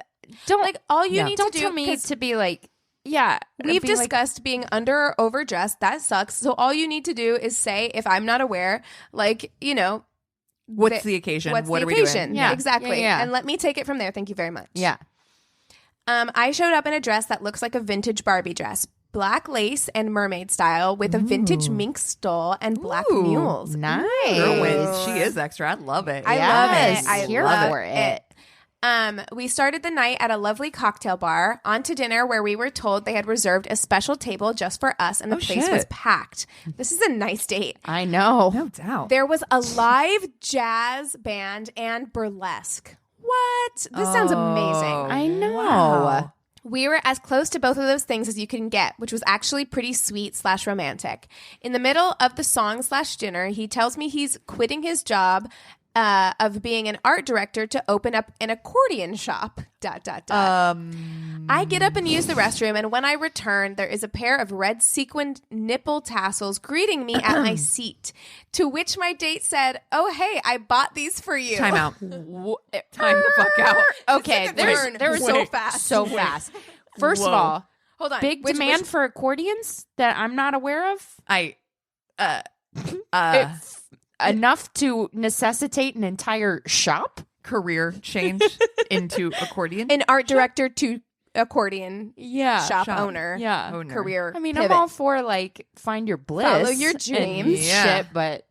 Don't Like, all you need don't to do tell me 'cause to be like, yeah. we've be like, discussed being under or overdressed. That sucks. So all you need to do is say, if I'm not aware, like, What's the occasion? What's What the are we occasion? doing? Yeah. Exactly. Yeah. And let me take it from there. Thank you very much. yeah. I showed up in a dress that looks like a vintage Barbie dress. Black lace and mermaid style with a vintage mink stole and black Ooh. mules. Nice. Girl wins. She is extra. I love it. I Yes. love it. I Here love for it. We started the night at a lovely cocktail bar, on to dinner where we were told they had reserved a special table just for us and the place shit. was packed. This is a nice date. I know. No doubt. There was a live jazz band and burlesque. What? This sounds amazing. I know. Wow. We were as close to both of those things as you can get, which was actually pretty sweet / romantic. In the middle of the song / dinner, he tells me he's quitting his job of being an art director to open up an accordion shop. ... I get up and use the restroom, and when I return, there is a pair of red sequined nipple tassels greeting me at my seat. To which my date said, "Oh, hey, I bought these for you." Time out. Time the fuck out. Okay, took a turn there was so fast. So fast. First of Whoa. all, Hold on. big demand for accordions that I'm not aware of. Enough to necessitate an entire shop. Career change into accordion. an art director to accordion shop Shop. owner. Yeah. Owner. Career. I mean, pivot. I'm all for like find your bliss, Follow your and dreams. Yeah. shit, but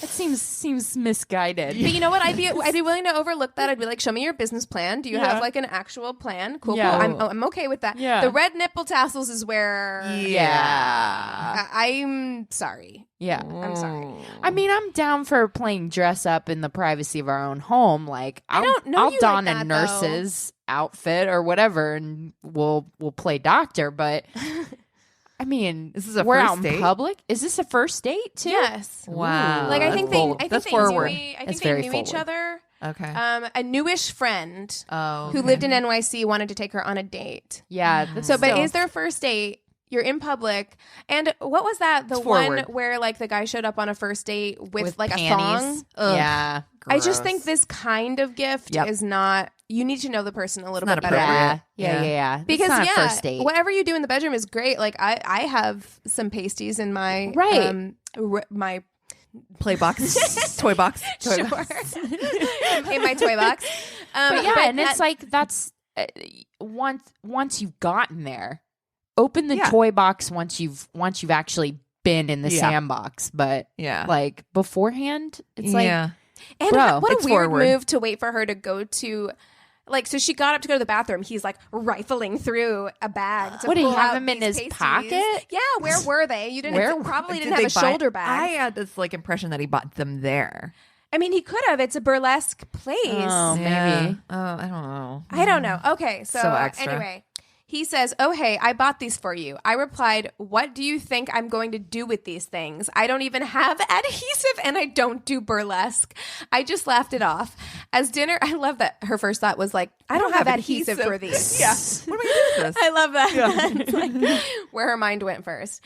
it seems misguided. But you know what? I'd be willing to overlook that. I'd be like, show me your business plan. Do you have like an actual plan? Cool, Yeah. cool. I'm okay with that. Yeah. The red nipple tassels is where Yeah. I'm sorry. Yeah. I'm sorry. I mean, I'm down for playing dress up in the privacy of our own home. Like, I don't know I'll you don like a that, nurse's outfit or whatever, and we'll play doctor. But I mean, Is this a we're first out in date? public. Is this a first date too? Yes. Wow. Like I That's think bold. they That's knew forward. That's they very knew each forward. other. Okay. A newish friend Oh, who lived in NYC wanted to take her on a date. Yeah. That's So, but still- is their first date? You're in public, and what was that? The It's one forward. where like the guy showed up on a first date with like panties? a thong. Yeah. I just think this kind of gift Yep. is not. You need to know the person a little It's bit not better. appropriate. Yeah. Because It's not a first date. whatever you do in the bedroom is great. Like I have some pasties in my Right. my Play box, toy box, sure in my toy box. But yeah, and that- it's like that's once you've gotten there, open the Yeah. toy box once you've actually been in the Yeah. sandbox. But Yeah. like beforehand, it's like yeah. And Bro, what a it's weird forward. move to wait for her to go to. Like, so she got up to go to the bathroom. He's like rifling through a bag. To What, did he pull have out them in these his pasties. pocket? Yeah, where were they? You didn't Where- probably Did didn't have they a buy- shoulder bag. I had this like impression that he bought them there. I mean, he could have. It's a burlesque place. Oh, Yeah. maybe. I don't know. I don't know. Okay, so, So extra. anyway, he says, "Oh, hey, I bought these for you." I replied, "What do you think I'm going to do with these things? I don't even have adhesive and I don't do burlesque." I just laughed it off. As dinner, I love that her first thought was like, I don't have adhesive for these. Yeah. What am I going to do with this? I love that. It's like where her mind went first.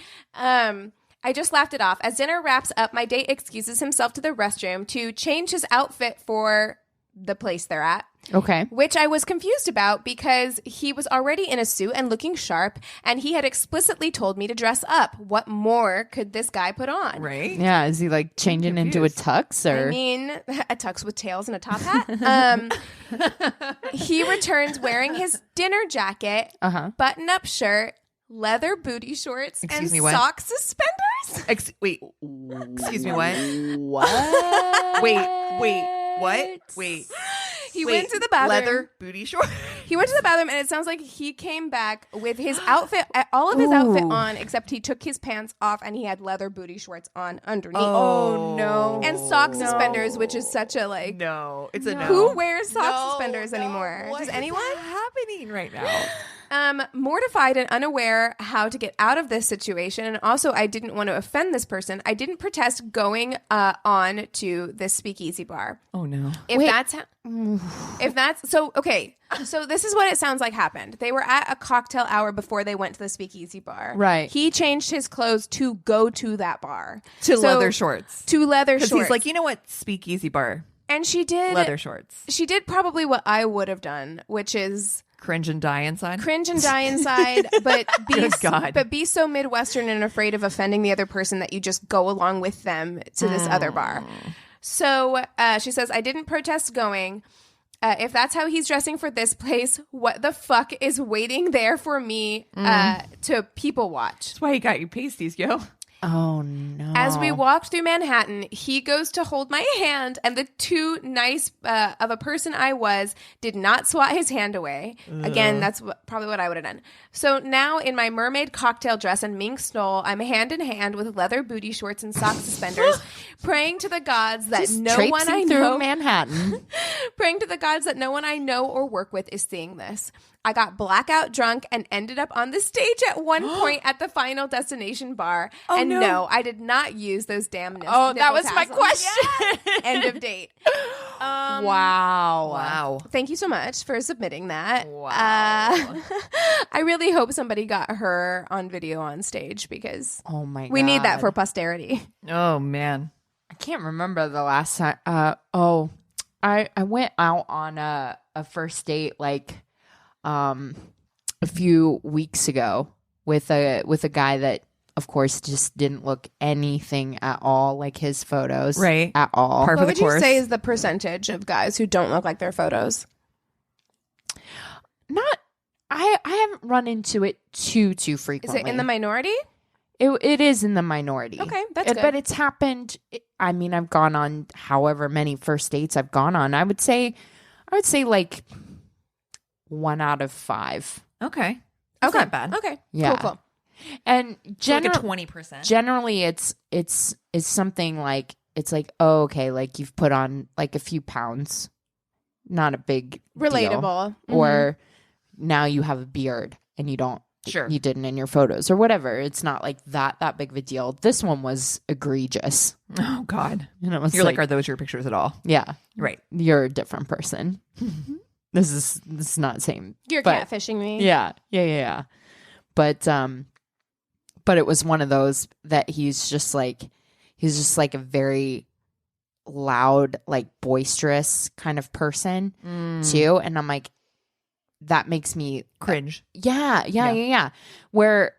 I just laughed it off. As dinner wraps up, my date excuses himself to the restroom to change his outfit for the place they're at, okay. which I was confused about because he was already in a suit and looking sharp, and he had explicitly told me to dress up. What more could this guy put on? Right? Yeah, is he like changing into a tux or? I mean, a tux with tails and a top hat. He returns wearing his dinner jacket, button-up shirt, leather booty shorts, Excuse and me, what? sock suspenders. Wait. Excuse me, what? What? What? Wait. He went to the bathroom. Leather booty short. He went to the bathroom, and it sounds like he came back with his outfit, all of his outfit on, except he took his pants off and he had leather booty shorts on underneath. Oh, no. And sock suspenders, which is such a like. No, it's a no. Who wears sock No, suspenders no. anymore? What Does is anyone? happening right now? Mortified and unaware how to get out of this situation, and also I didn't want to offend this person, I didn't protest going on to this speakeasy bar. Oh no. If that's so okay. So this is what it sounds like happened. They were at a cocktail hour before they went to the speakeasy bar. Right. He changed his clothes to go to that bar. To leather shorts. To leather shorts. He's like, you know what? Speakeasy bar. And she did leather shorts. She did probably what I would have done, which is cringe and die inside. But be so Midwestern and afraid of offending the other person that you just go along with them to this other bar. So she says, I didn't protest going. If that's how he's dressing for this place, what the fuck is waiting there for me to people watch? That's why you got your pasties, yo. Oh, no. As we walked through Manhattan, he goes to hold my hand, and the too nice of a person I was did not swat his hand away. Again, that's probably what I would have done. So now in my mermaid cocktail dress and mink stole, I'm hand in hand with leather booty shorts and sock suspenders, praying to the gods that Just no one I traipsing through know... Manhattan. Praying to the gods that no one I know or work with is seeing this. I got blackout drunk and ended up on the stage at one point at the final destination bar. Oh, and no. no, I did not use those damn nipples. Oh, that was my question. Yes. End of date. Wow. Thank you so much for submitting that. Wow. I really hope somebody got her on video on stage because Oh, my God. we need that for posterity. Oh, man. I can't remember the last time. I went out on a first date like a few weeks ago with a guy that, of course, just didn't look anything at all like his photos. Right. At all. Par for What the would you course. say is the percentage of guys who don't look like their photos? I haven't run into it too Is frequently. it in the minority? It is in the minority. Okay, that's good. But it's happened. I mean, I've gone on however many first dates I've gone on. I would say like 1 out of 5. Okay. That's not bad. Okay. Yeah. Cool. So And like a generally, 20%. generally it's something like, it's like, oh, okay, like you've put on like a few pounds, not a big deal. Relatable. Or now you have a beard and you don't. Sure. You didn't in your photos or whatever. It's not like that big of a deal. This one was egregious. Oh, God. And it was You're like, are those your pictures at all? yeah, Right. you're a different person. This is not the same. You're but- catfishing me. Yeah. But it was one of those that he's just like a very loud, like boisterous kind of person too. And I'm like, that makes me Cringe. Yeah. Where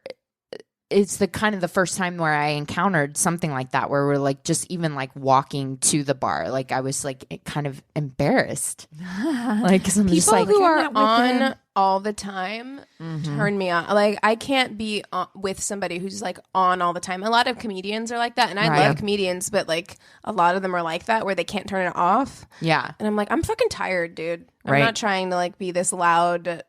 it's the kind of the first time where I encountered something like that, where we're like just even like walking to the bar, like I was like kind of embarrassed, like 'cause I'm just People like, who I'm are not with on them. all the time turn me on. Like I can't be with somebody who's like on all the time. A lot of comedians are like that, and I Right. love comedians, but like a lot of them are like that where they can't turn it off. yeah, And I'm like, I'm fucking tired, dude. I'm Right. not trying to like be this loud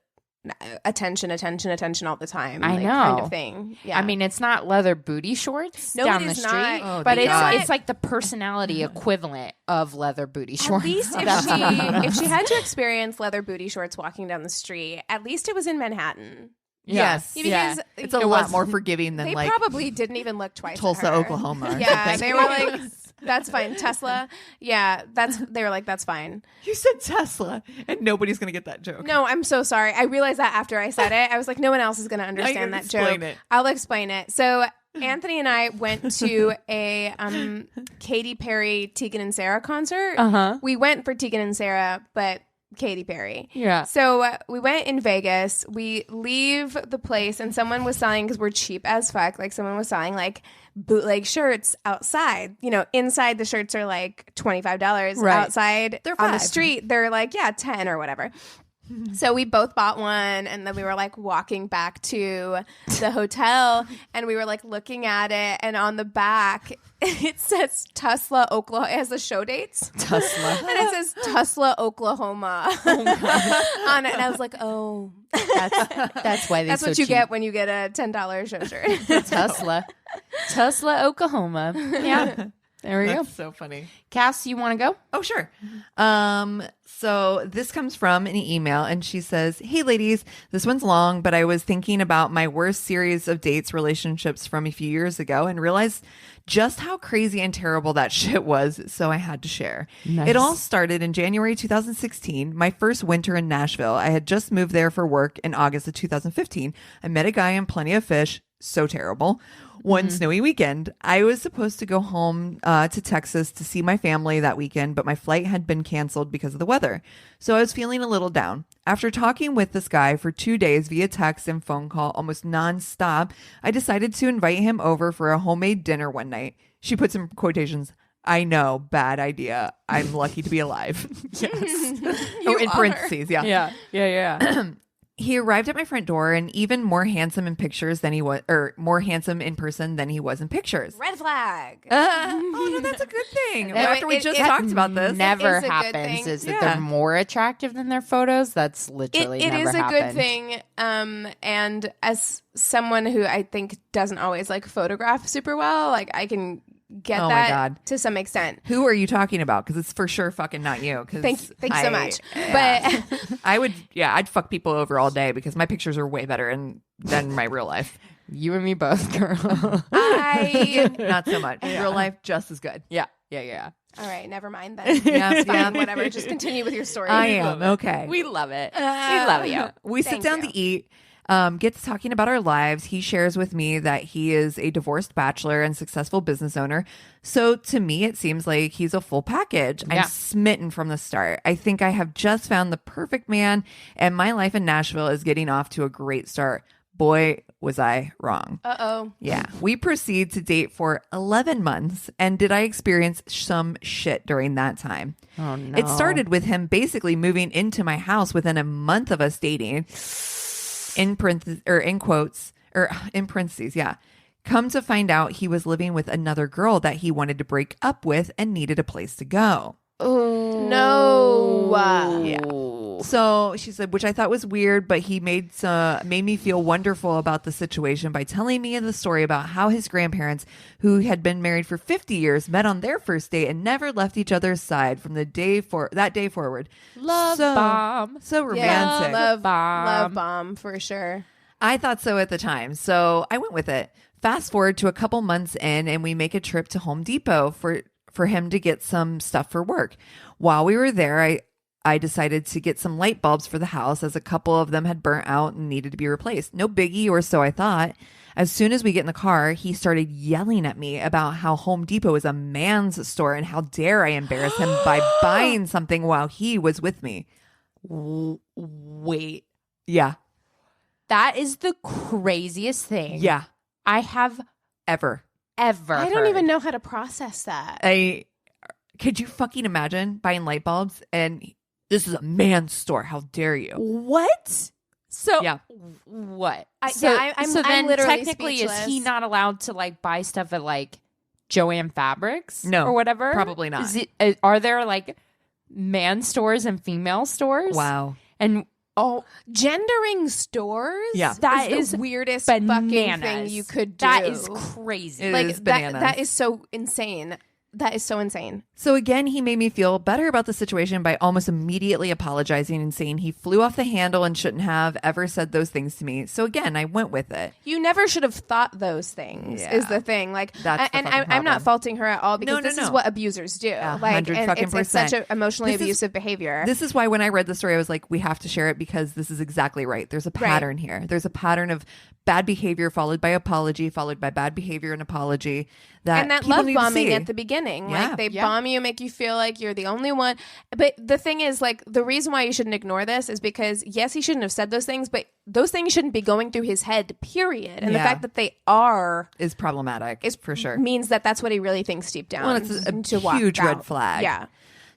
attention all the time. I like, know. kind of thing. Yeah. I mean, it's not leather booty shorts No, down it the is street, not. Oh, but thank God. it's like the personality equivalent of leather booty shorts. At least if she had to experience leather booty shorts walking down the street, at least it was in Manhattan. Yes. Because It's a It lot was- more forgiving than they like probably didn't even look twice. at Tulsa, her. Oklahoma. or Yeah, something. they were like, "That's fine, Tesla." Yeah, they were like, "That's fine." You said Tesla, and nobody's gonna get that joke. No, I'm so sorry. I realized that after I said it. I was like, no one else is going to understand that explain joke. it. I'll explain it. So Anthony and I went to a Katy Perry, Tegan and Sarah concert. We went for Tegan and Sarah, but Katy Perry. Yeah. So we went in Vegas. We leave the place, and someone was selling, because we're cheap as fuck, like someone was selling like bootleg shirts outside. You know, inside the shirts are like $25. Right. Outside They're on the $5. street, they're like, yeah, 10 or whatever. So we both bought one, and then we were like walking back to the hotel, and we were like looking at it, and on the back it says Tulsa, Oklahoma. It has the show dates. Tesla. And it says Tulsa, Oklahoma on it. And I was like, oh, That's why they that's so what you cheap. get when you get a $10 show shirt. Tulsa, Oklahoma. Yeah. There we go. That's so funny. Cass, you want to go? Oh, sure. So this comes from an email, and she says, "Hey, ladies, this one's long, but I was thinking about my worst series of dates relationships from a few years ago and realized just how crazy and terrible that shit was, so I had to share." Nice. It all started in January 2016, my first winter in Nashville. I had just moved there for work in August of 2015. I met a guy in Plenty of Fish. So terrible. One snowy weekend, I was supposed to go home to Texas to see my family that weekend, but my flight had been canceled because of the weather. So I was feeling a little down. After talking with this guy for 2 days via text and phone call almost nonstop, I decided to invite him over for a homemade dinner one night. She puts in quotations, "I know, bad idea. I'm lucky to be alive." Yes. In parentheses, yeah. Yeah. He arrived at my front door and even more handsome in pictures than he was, or more handsome in person than he was in pictures. Red flag. Oh, no, that's a good thing. After we just talked about this. Never It is a good happens. thing. Is that Yeah. they're more attractive than their photos? That's literally It never is a happened. good thing. And as someone who I think doesn't always like photograph super well, like I can get Oh my that God. to some extent. Who are you talking about? Because it's for sure fucking not you. Thank you so much. Yeah. But I'd fuck people over all day because my pictures are way better than my real life. You and me both, girl. I Not so much. Real life, just as good. yeah. all right, never mind then. Yeah, It's fine, yeah. whatever. Just continue with your story. I am. Okay. We love it. we love you. We sit Thank down you. to eat, gets talking about our lives. He shares with me that he is a divorced bachelor and successful business owner. So to me, it seems like he's a full package. Yeah. I'm smitten from the start. I think I have just found the perfect man, and my life in Nashville is getting off to a great start. Boy, was I wrong. Uh-oh. Yeah. We proceed to date for 11 months. And did I experience some shit during that time? Oh, no. It started with him basically moving into my house within a month of us dating. In parentheses, yeah. Come to find out, he was living with another girl that he wanted to break up with and needed a place to go. Oh. No. Yeah. So she said, which I thought was weird, but he made me feel wonderful about the situation by telling me the story about how his grandparents, who had been married for 50 years, met on their first date and never left each other's side from that day forward. Love bomb. So romantic. Love bomb. bomb for sure. I thought so at the time, so I went with it. Fast forward to a couple months in, and we make a trip to Home Depot for him to get some stuff for work. While we were there, I decided to get some light bulbs for the house as a couple of them had burnt out and needed to be replaced. No biggie, or so I thought. As soon as we get in the car, he started yelling at me about how Home Depot is a man's store and how dare I embarrass him by buying something while he was with me. Wait. Yeah. That is the craziest thing Yeah. I have Ever. ever I don't heard. even know how to process that. Could you fucking imagine buying light bulbs and this is a man's store? How dare you? What? So Yeah. what? I'm then literally technically is he speechless. not allowed to like buy stuff at like Joann Fabrics? No, or whatever? probably not. Is it, are there like man stores and female stores? Wow. And Gendering stores? Yeah. That is is the weirdest fucking bananas. thing you could do. That is crazy. It like is bananas. that is so insane. That is so insane. So again, he made me feel better about the situation by almost immediately apologizing and saying he flew off the handle and shouldn't have ever said those things to me. So again, I went with it. You never should have thought those things. Yeah. Is the thing. Like, That's the and fucking I'm not problem. faulting her at all because No, this is no. what abusers do. Like, 100 and fucking it's such percent. an emotionally This is- abusive behavior. This is why when I read the story, I was like, we have to share it because this is exactly right. There's a pattern here. There's a pattern of bad behavior followed by apology, followed by bad behavior and apology. And that people love need to bombing see. at the beginning. Yeah. Like they bomb you, make you feel like you're the only one. But the thing is, like, the reason why you shouldn't ignore this is because, yes, he shouldn't have said those things, but those things shouldn't be going through his head, period. And the Yeah. fact that they are is problematic. Is for sure. means that that's what he really thinks deep down. Well, it's a to walk huge red out. flag. Yeah.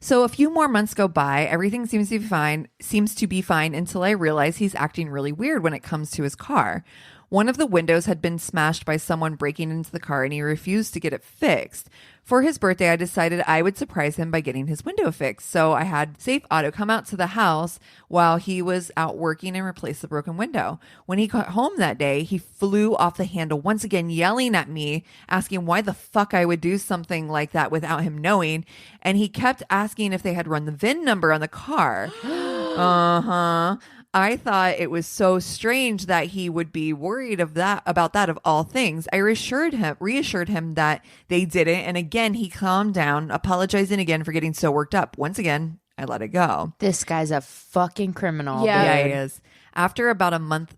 So a few more months go by. Everything seems to be fine until I realize he's acting really weird when it comes to his car. One of the windows had been smashed by someone breaking into the car, and he refused to get it fixed. For his birthday, I decided I would surprise him by getting his window fixed. So I had Safe Auto come out to the house while he was out working and replace the broken window. When he got home that day, he flew off the handle, once again yelling at me, asking why the fuck I would do something like that without him knowing. And he kept asking if they had run the VIN number on the car. I thought it was so strange that he would be worried about that of all things. I reassured him that they didn't. And again, he calmed down, apologizing again for getting so worked up. Once again, I let it go. This guy's a fucking criminal. Yeah, he is. After about a month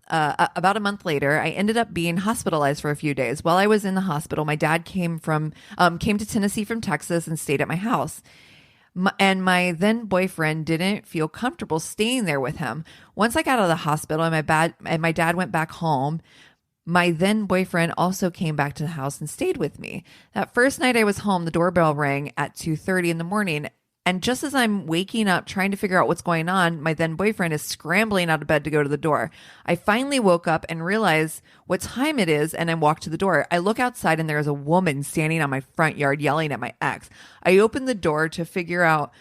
later, I ended up being hospitalized for a few days. While I was in the hospital, my dad came to Tennessee from Texas and stayed at my house. And my then boyfriend didn't feel comfortable staying there with him. Once I got out of the hospital and my dad went back home, my then boyfriend also came back to the house and stayed with me. That first night I was home, the doorbell rang at 2:30 in the morning. And just as I'm waking up trying to figure out what's going on, my then boyfriend is scrambling out of bed to go to the door. I finally woke up and realized what time it is, and I walk to the door. I look outside and there's a woman standing on my front yard yelling at my ex. I open the door to figure out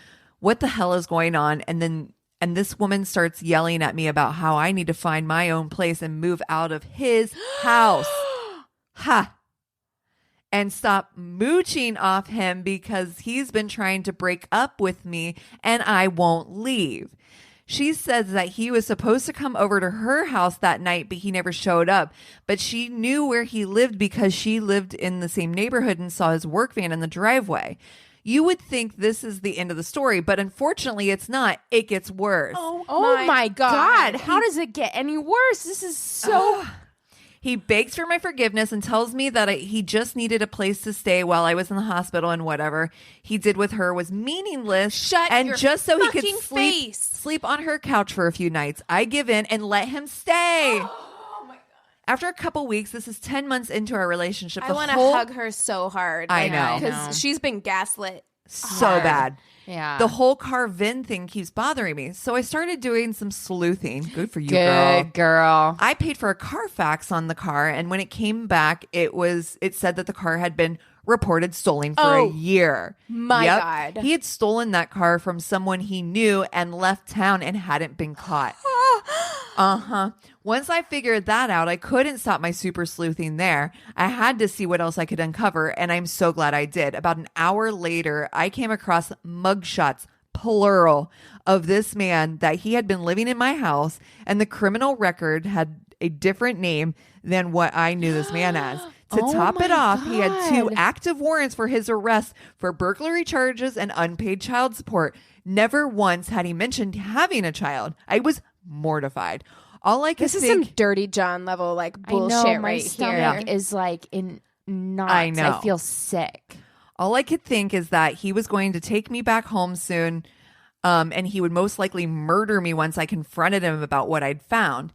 what the hell is going on, and this woman starts yelling at me about how I need to find my own place and move out of his house. Ha! And stop mooching off him because he's been trying to break up with me and I won't leave. She says that he was supposed to come over to her house that night, but he never showed up. But she knew where he lived because she lived in the same neighborhood and saw his work van in the driveway. You would think this is the end of the story, but unfortunately it's not. It gets worse. Oh my God. How does it get any worse? This is so... He begs for my forgiveness and tells me that he just needed a place to stay while I was in the hospital, and whatever he did with her was meaningless. Shut and your just so he could face. sleep on her couch for a few nights. I give in and let him stay. Oh my God. After a couple weeks, this is 10 months into our relationship. I want to hug her so hard. I know. Because she's been gaslit. So hard. bad. Yeah. The whole car VIN thing keeps bothering me. So I started doing some sleuthing. Good for you, Good girl. I paid for a Carfax on the car, and when it came back, it said that the car had been reported stolen for a year. My God. He had stolen that car from someone he knew and left town and hadn't been caught. Once I figured that out, I couldn't stop my super sleuthing there. I had to see what else I could uncover, and I'm so glad I did. About an hour later, I came across mugshots, plural, of this man that he had been living in my house, and the criminal record had a different name than what I knew this man as. To top it off, he had 2 active warrants for his arrest for burglary charges and unpaid child support. Never once had he mentioned having a child. I was mortified. All I could This is think, some Dirty John level bullshit I know, my right stomach here. is in knots. I know. I feel sick. all I could think is that he was going to take me back home soon, and he would most likely murder me once I confronted him about what I'd found.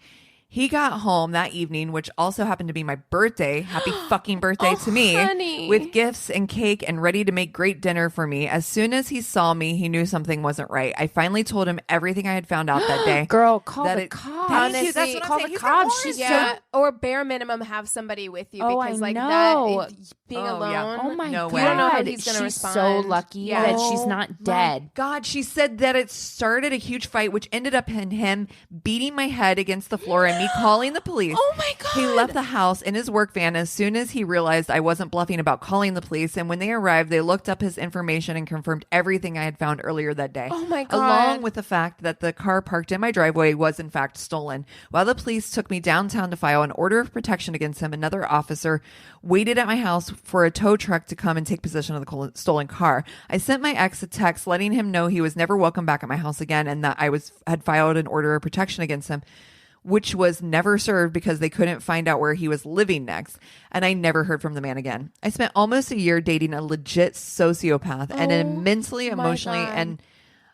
He got home that evening, which also happened to be my birthday. Happy fucking birthday to me. Honey. With gifts and cake and ready to make great dinner for me. As soon as he saw me, he knew something wasn't right. I finally told him everything I had found out that day. Girl, call That the it- cops. Thank you. That's what I'm Call saying. the He's got cops. warrants. She's Yeah, so... or bare minimum have somebody with you Oh, because I know. that being Oh, alone. yeah. Oh my No God. way. You don't know how he's gonna She's respond. so lucky Yeah. that she's not dead. God, she said that it started a huge fight, which ended up in him beating my head against the floor and me calling the police. Oh my God. He left the house in his work van as soon as he realized I wasn't bluffing about calling the police. And when they arrived, they looked up his information and confirmed everything I had found earlier that day. Oh my God. Along with the fact that the car parked in my driveway was in fact stolen. While the police took me downtown to file an order of protection against him, another officer waited at my house for a tow truck to come and take possession of the stolen car. I sent my ex a text letting him know he was never welcome back at my house again and that I had filed an order of protection against him, which was never served because they couldn't find out where he was living next. And I never heard from the man again. I spent almost a year dating a legit sociopath and an immensely emotionally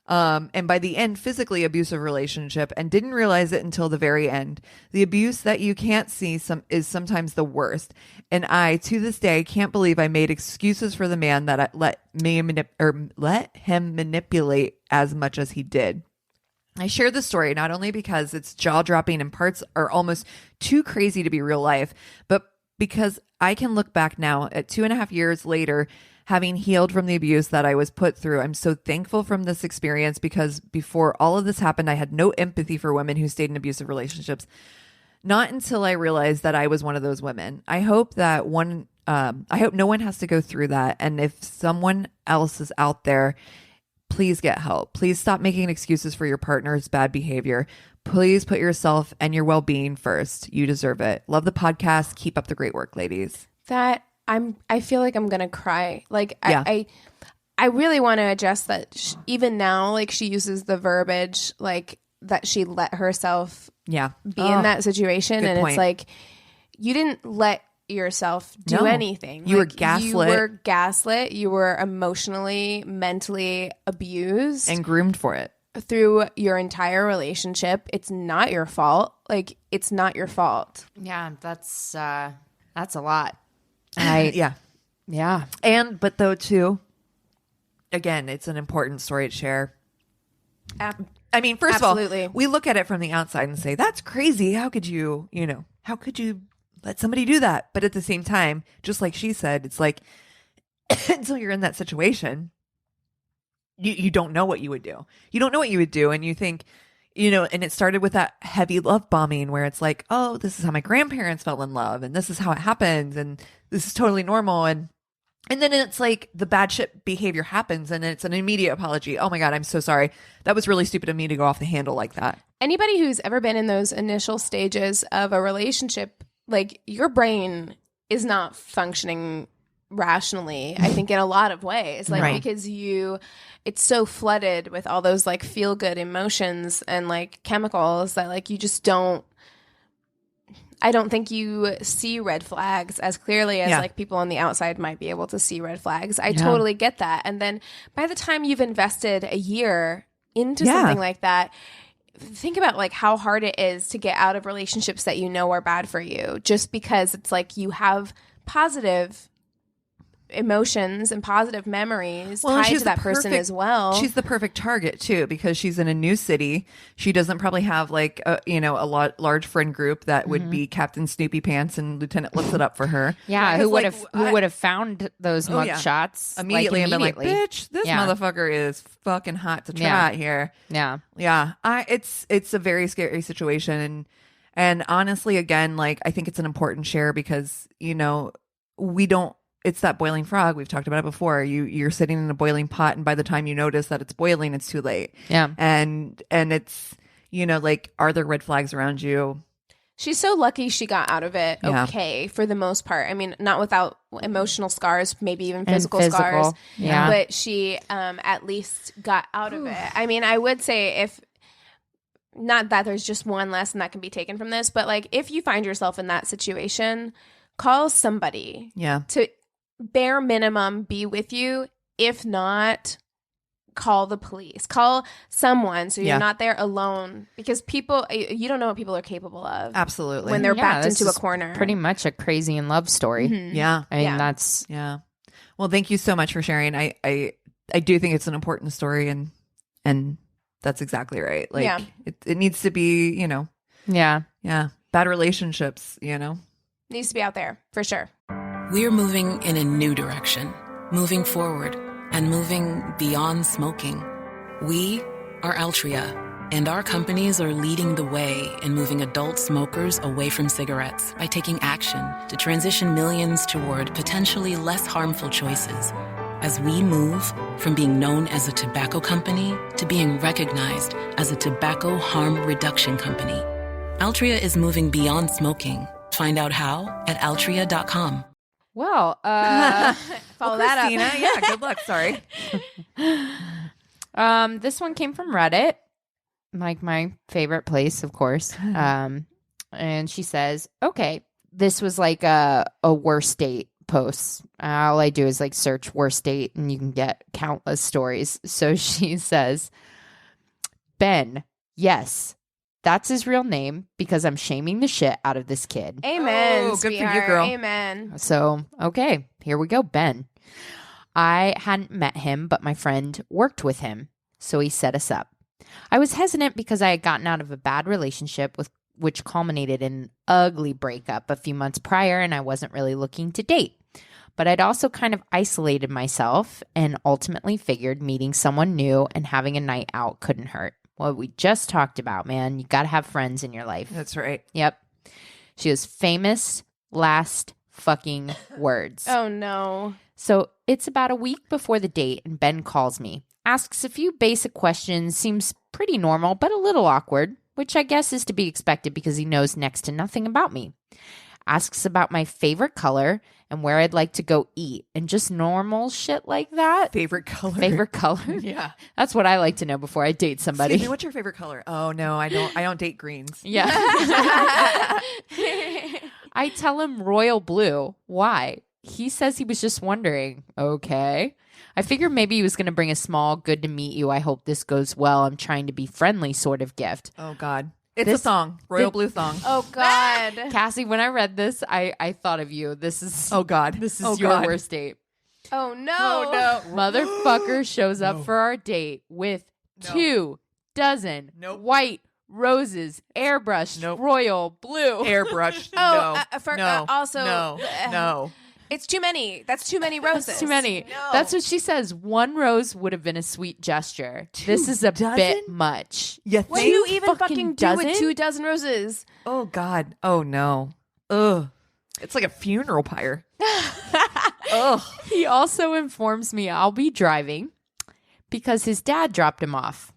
and by the end physically abusive relationship, and didn't realize it until the very end. The abuse that you can't see is sometimes the worst. And I, to this day, can't believe I made excuses for the man that let him manipulate as much as he did. I share this story not only because it's jaw-dropping and parts are almost too crazy to be real life, but because I can look back now at 2.5 years later, having healed from the abuse that I was put through. I'm so thankful from this experience because before all of this happened, I had no empathy for women who stayed in abusive relationships. Not until I realized that I was one of those women. I hope that I hope no one has to go through that. And if someone else is out there, please get help. Please stop making excuses for your partner's bad behavior. Please put yourself and your well-being first. You deserve it. Love the podcast. Keep up the great work, ladies. I feel like I'm gonna cry. Like Yeah. I really want to address that. Even now, like she uses the verbiage like that she let herself be in that situation, good and point. it's like you didn't let yourself do No. anything. You were Like, gaslit. You were gaslit. You were emotionally, mentally abused And groomed for it. through your entire relationship. It's not your fault. Like it's not your fault. Yeah, that's a lot. Yeah. Yeah. But though too, again, it's an important story to share. I mean, first Absolutely. of all, we look at it from the outside and say, that's crazy. How could you let somebody do that? But at the same time, just like she said, it's like, until you're in that situation, you don't know what you would do. You don't know what you would do. And you think, and it started with that heavy love bombing where it's like, oh, this is how my grandparents fell in love. And this is how it happens. And this is totally normal. And then it's like the bad shit behavior happens and it's an immediate apology. Oh my God, I'm so sorry. That was really stupid of me to go off the handle like that. Anybody who's ever been in those initial stages of a relationship, like your brain is not functioning rationally, I think in a lot of ways, like Right. because it's so flooded with all those like feel good emotions and like chemicals that like you just I don't think you see red flags as clearly as like people on the outside might be able to see red flags. I totally get that. And then by the time you've invested a year into something like that, think about like how hard it is to get out of relationships that you know are bad for you, just because it's like you have positive emotions and positive memories tied to that person as well. She's the perfect target too, because she's in a new city. She doesn't probably have like a large friend group that would be Captain Snoopy Pants and Lieutenant looks it up for her. Yeah, who would have found those mug yeah. shots Immediately and been like, bitch, this motherfucker is fucking hot to try here. Yeah. Yeah. It's a very scary situation. And honestly, again, like I think it's an important share because, it's that boiling frog. We've talked about it before. You're sitting in a boiling pot, and by the time you notice that it's boiling, it's too late. Yeah. And it's, like, are there red flags around you? She's so lucky she got out of it okay for the most part. I mean, not without emotional scars, maybe even physical scars. Yeah. But she at least got out of it. I mean, I would say not that there's just one lesson that can be taken from this, but like if you find yourself in that situation, call somebody. Yeah. To bare minimum be with you. If not, call the police. Call someone so you're not there alone, because you don't know what people are capable of. Absolutely. When they're backed this into a is corner. Pretty much a crazy in love story. Mm-hmm. Yeah. I mean, that's... Yeah. Well, thank you so much for sharing. I do think it's an important story, and that's exactly right. Like it needs to be, Yeah. Yeah. Bad relationships, Needs to be out there for sure. We're moving in a new direction, moving forward and moving beyond smoking. We are Altria, and our companies are leading the way in moving adult smokers away from cigarettes by taking action to transition millions toward potentially less harmful choices. As we move from being known as a tobacco company to being recognized as a tobacco harm reduction company, Altria is moving beyond smoking. Find out how at altria.com. Well, Follow that up. Christina, yeah, good luck. Sorry. This one came from Reddit, like my favorite place, of course. And she says, okay, this was like a worst date post. All I do is like search worst date and you can get countless stories. So she says, Ben, yes, that's his real name because I'm shaming the shit out of this kid. Amen. Oh, good for you, sweetheart. girl. Amen. So, okay, here we go, Ben. I hadn't met him, but my friend worked with him. So he set us up. I was hesitant because I had gotten out of a bad relationship which culminated in an ugly breakup a few months prior, and I wasn't really looking to date. But I'd also kind of isolated myself and ultimately figured meeting someone new and having a night out couldn't hurt. What we just talked about, man. You got to have friends in your life. That's right. Yep. She was famous last fucking words. Oh, no. So it's about a week before the date, and Ben calls me, asks a few basic questions, seems pretty normal, but a little awkward, which I guess is to be expected because he knows next to nothing about me. Asks about my favorite color and where I'd like to go eat, and just normal shit like that. Favorite color. Favorite color? Yeah. That's what I like to know before I date somebody. Excuse me, what's your favorite color? Oh, no, I don't date greens. Yeah. I tell him royal blue. Why? He says he was just wondering. Okay. I figured maybe he was going to bring a small, good to meet you, I hope this goes well, I'm trying to be friendly sort of gift. Oh, God. It's a thong. Royal blue thong. Oh, God. Cassie, when I read this, I thought of you. This is Oh, God. This is Oh, your God. worst date. Oh, no. Motherfucker shows up for our date with 2 dozen white roses, airbrushed, royal blue. Airbrush. Oh, no. also, No. it's too many. That's too many roses. That's too many. No. That's what she says. 1 rose would have been a sweet gesture. This is a bit much. You What do think? you even fucking do dozen? with 2 dozen roses? Oh, God. Oh, no. Ugh. It's like a funeral pyre. Ugh. He also informs me I'll be driving because his dad dropped him off.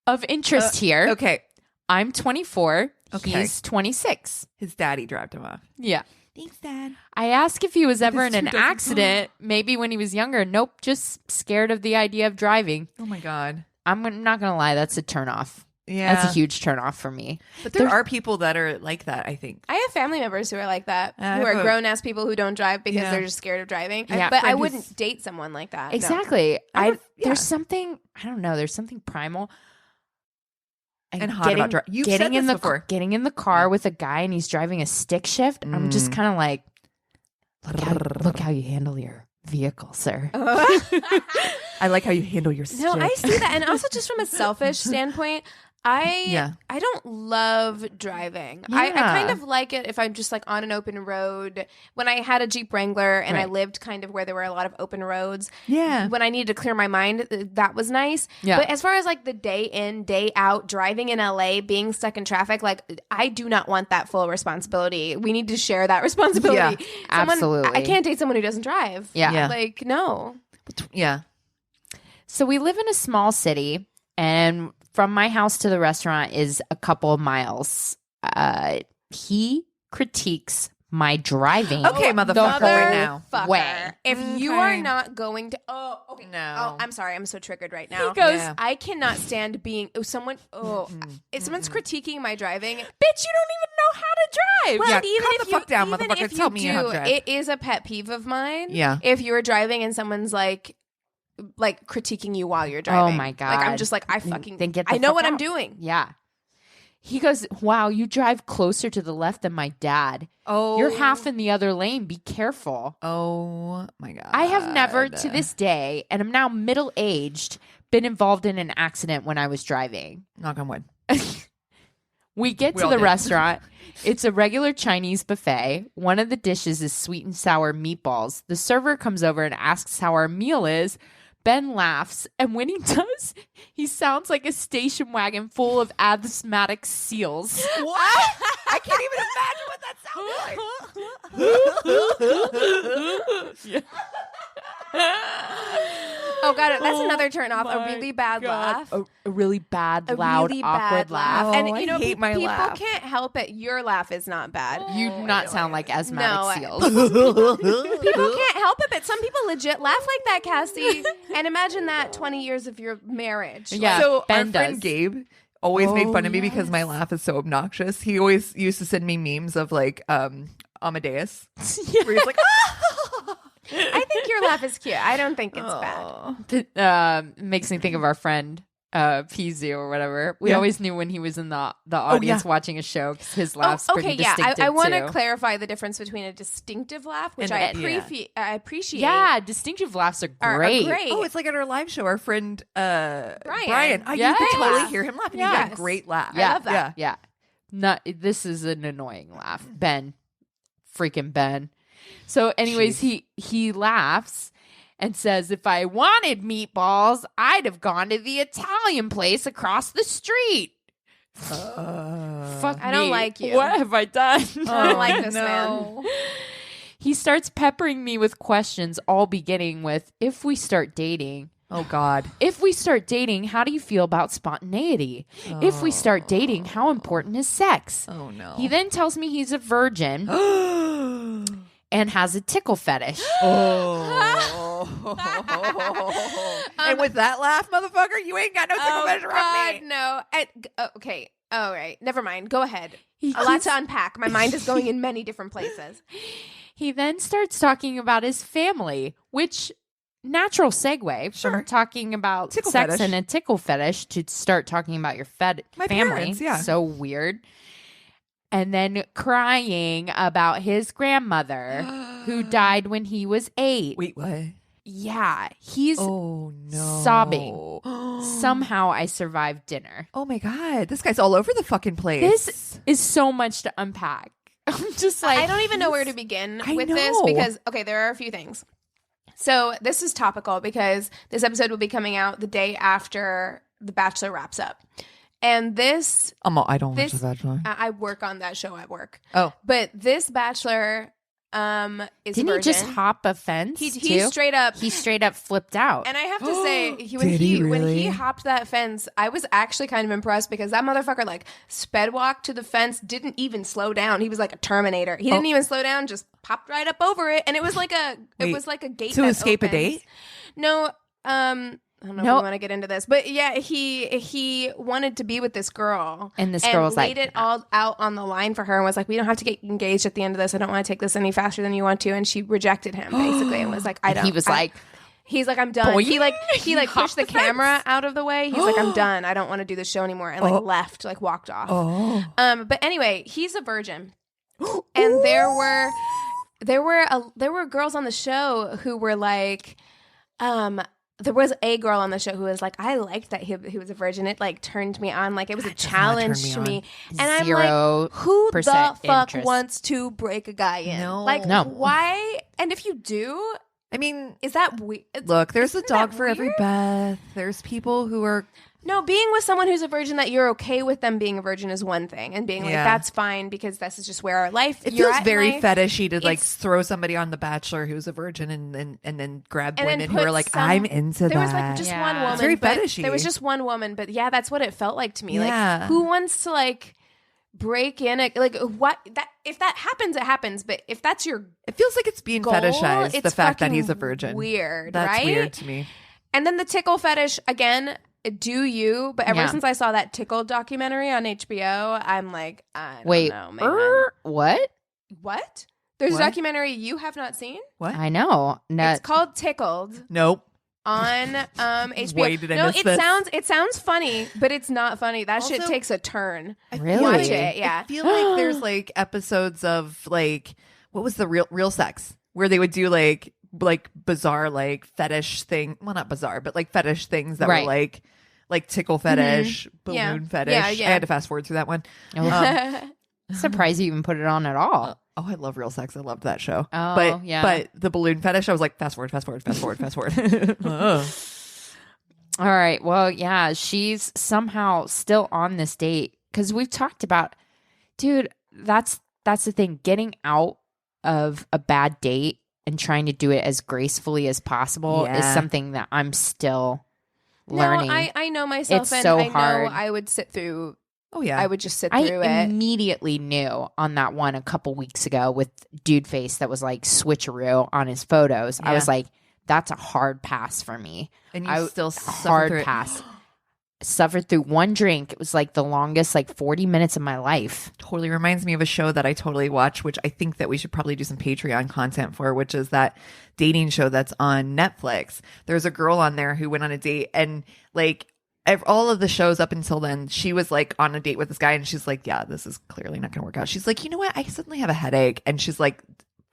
Of interest here. Okay. I'm 24. Okay. He's 26. His daddy dropped him off. Yeah. Thanks, Dad. I asked if he was ever in This an too doesn't- accident, maybe when he was younger. Nope, just scared of the idea of driving. Oh, my God. I'm not going to lie, that's a turnoff. Yeah. That's a huge turnoff for me. But there are people that are like that, I think. I have family members who are like that, who have are a- grown-ass people who don't drive because Yeah. they're just scared of driving. Yeah. But I friend wouldn't who's- date someone like that. No. Exactly. Yeah. There's something, I don't know, there's something primal. And hot about driving. You've said this before. Getting in the car with a guy and he's driving a stick shift, I'm just kind of like, look how you handle your vehicle, sir. I like how you handle your stick. No, I see that. And also just from a selfish standpoint, I don't love driving. I Yeah. kind of like it if I'm just like on an open road. When I had a Jeep Wrangler and I Right. lived kind of where there were a lot of open roads, Yeah. when I needed to clear my mind, that was nice. Yeah. But as far as like the day in, day out, driving in LA, being stuck in traffic, like I do not want that full responsibility. We need to share that responsibility. Yeah, absolutely. I can't date someone who doesn't drive. Yeah. Yeah. Like, no. Yeah. So we live in a small city, and from my house to the restaurant is a couple of miles. He critiques my driving. Okay, motherfucker. Right now. Fucker. Way. If you Okay. are not going to, okay. No. Oh, I'm sorry. I'm so triggered right now. He goes, Yeah. I cannot stand being someone. If someone's critiquing my driving, bitch, you don't even know how to drive. well, Yeah, and even calm if the fuck down, even motherfucker. if Tell me how to drive. it is a pet peeve of mine. Yeah. If you're driving and someone's like critiquing you while you're driving. Oh my God. Like I'm just like I fucking. Then get the I know fuck what I'm out. doing. Yeah. He goes, wow, you drive closer to the left than my dad. Oh. You're half in the other lane. Be careful. Oh, my God. I have never, to this day, and I'm now middle-aged, been involved in an accident when I was driving. Knock on wood. We get We to all the did. restaurant. It's a regular Chinese buffet. One of the dishes is sweet and sour meatballs. The server comes over and asks how our meal is. Ben laughs, and when he does, he sounds like a station wagon full of asthmatic seals. What? I can't even imagine what that sounds like. Oh god, that's another turn off. A really bad laugh. A really bad, A loud, really awkward bad laugh. Oh, and I you know, hate my people laugh. can't help it. Your laugh is not bad. You do not sound like asthmatic No, seals. People can't help it, but some people legit laugh like that, Cassie. And imagine that 20 years of your marriage. Yeah, So Ben our friend does. Gabe always made fun of me because my laugh is so obnoxious. He always used to send me memes of like Amadeus. Where he's like, I think your laugh is cute. I don't think it's bad. Makes me think of our friend Pizu or whatever. We always knew when he was in the audience watching a show because his laugh's pretty distinctive. I want too. to clarify the difference between a distinctive laugh, which I appreciate. Yeah, distinctive laughs are great. Oh, it's like at our live show, our friend Brian. You can totally hear him laughing. He got a great laugh. Yeah, I love that. Yeah. This is an annoying laugh. Freaking Ben. So anyways, he laughs and says, if I wanted meatballs, I'd have gone to the Italian place across the street. Fuck I don't me. like you. What have I done? I don't like this man. He starts peppering me with questions, all beginning with, if we start dating. Oh, God. If we start dating, how do you feel about spontaneity? If we start dating, how important is sex? Oh, no. He then tells me he's a virgin and has a tickle fetish. And with that laugh, motherfucker, you ain't got no tickle measure on me. No. Okay. All right. Never mind. Go ahead. He A lot keeps- to unpack. My mind is going in many different places. He then starts talking about his family, which natural segue from talking about Tickle sex fetish. and a tickle fetish to start talking about your My family. parents, yeah. So weird. And then crying about his grandmother who died when he was 8. Wait, what? Yeah, he's Oh, no. sobbing. Somehow I survived dinner. Oh, my God. This guy's all over the fucking place. This is so much to unpack. I'm just like, I don't even know where to begin I with this know. because, okay, there are a few things. So this is topical because this episode will be coming out the day after The Bachelor wraps up. And this, I don't watch this The Bachelor. I work on that show at work. Oh. But this Bachelor is didn't a he just virgin. hop a fence? He too? straight up He straight up flipped out. And I have to say, Did he when really? he hopped that fence, I was actually kind of impressed because that motherfucker like sped walked to the fence, didn't even slow down. He was like a Terminator. He didn't even slow down, just popped right up over it, and it was like a gate to that escape a opens. date? No, I don't know if we want to get into this, but yeah, he wanted to be with this girl, And this girl was laid like, it all out on the line for her and was like, "We don't have to get engaged at the end of this. I don't want to take this any faster than you want to." And she rejected him basically and was like, "I don't." He was like, He's like, "I'm done." Boing. He like hopped pushed the the fence. camera out of the way. He's like, "I'm done. I don't want to do this show anymore," and like left, like walked off. But anyway, he's a virgin, and there were girls on the show who were like, there was a girl on the show who was like, I liked that he was a virgin. It like turned me on. Like it was a challenge to me. And I'm like, who the 0% fuck interest. wants to break a guy in? No. Like, No. why? And if you do, I mean, is that weird? look, there's a Isn't dog that for every weird? Beth. There's people who are No, being with someone who's a virgin that you're okay with them being a virgin is one thing, and being like Yeah. that's fine because this is just where our life. It you're feels at in very life. fetishy to like It's- throw somebody on The Bachelor who's a virgin and then grab And then women who put are like, some- I'm into that. There was like just Yeah. one woman. It's very but fetishy. There was just one woman, but yeah, that's what it felt like to me. Yeah. Like, who wants to like break in? Like, what that if that happens, it happens. But if that's your It feels like it's being goal, fetishized, the it's fact that fucking he's a virgin. weird, That's right? weird to me. And then the tickle fetish again. Do you? But ever Yeah. since I saw that tickle documentary on HBO, I'm like, I don't wait, know, man. what? What? There's What? a documentary you have not seen. What? I know. It's called Tickled Nope. on HBO. Wait, did I no, miss it this? sounds funny, but it's not funny. That shit Also- takes a turn. Really? Watch it, yeah. I feel like there's like episodes of like what was the real sex where they would do like bizarre like fetish thing. Well, not bizarre, but like fetish things that Right. were like tickle fetish, balloon Yeah. fetish. Yeah, yeah. I had to fast forward through that one. Surprised you even put it on at all. Oh, I love Real Sex. I loved that show. Oh, but yeah. But the balloon fetish, I was like, fast forward. Oh. All right. Well, yeah, she's somehow still on this date because we've talked about, dude, that's the thing. Getting out of a bad date and trying to do it as gracefully as possible is Yeah. something that I'm still learning. No, I know myself, It's and so I know hard. I would sit through. Oh yeah. I would just sit I through it. immediately knew on that one a couple weeks ago with Dude Face that was like switcheroo on his photos. I Yeah. was like, that's a hard pass for me. And you I still suffer hard through it. pass. Suffered through one drink. It was like the longest, like 40 minutes of my life. Totally reminds me of a show that I totally watch, which I think that we should probably do some Patreon content for, which is that dating show that's on Netflix. There's a girl on there who went on a date and like all of the shows up until then, she was like on a date with this guy, and she's like, yeah, this is clearly not going to work out. She's like, you know what? I suddenly have a headache. And she's like,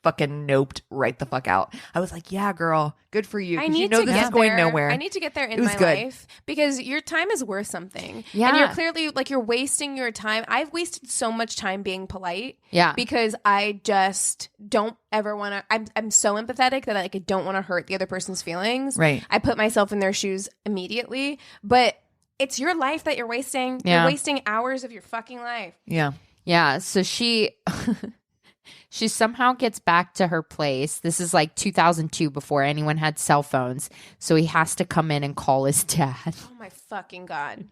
fucking noped right the fuck out. I was like, yeah, girl, good for you. I need this to get is going there. nowhere. I need to get there in It was my good. life because your time is worth something. Yeah. And you're clearly like, you're wasting your time. I've wasted so much time being polite. Yeah. Because I just don't ever want to, I'm so empathetic that like, I don't want to hurt the other person's feelings. Right. I put myself in their shoes immediately, but it's your life that you're wasting. Yeah. You're wasting hours of your fucking life. Yeah. Yeah. So she somehow gets back to her place. This is like 2002 before anyone had cell phones. So he has to come in and call his dad. Oh my fucking God.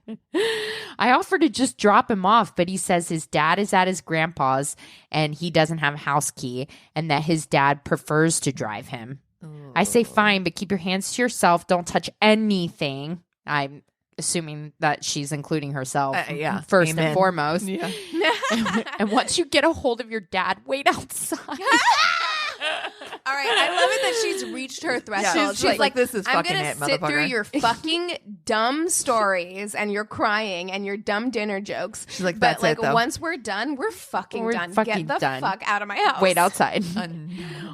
I offer to just drop him off, but he says his dad is at his grandpa's and he doesn't have a house key and that his dad prefers to drive him. I say, fine, but keep your hands to yourself. Don't touch anything. I'm assuming that she's including herself yeah. first Amen. and foremost. Yeah. And once you get a hold of your dad, wait outside. All right, I love it that she's reached her threshold. She's like, this is I'm fucking gonna it, sit through motherfucker. your fucking dumb stories and your crying and your dumb dinner jokes. She's like, but that's like it, though. once we're done, we're fucking done. fucking Get the done. fuck out of my house. Wait outside.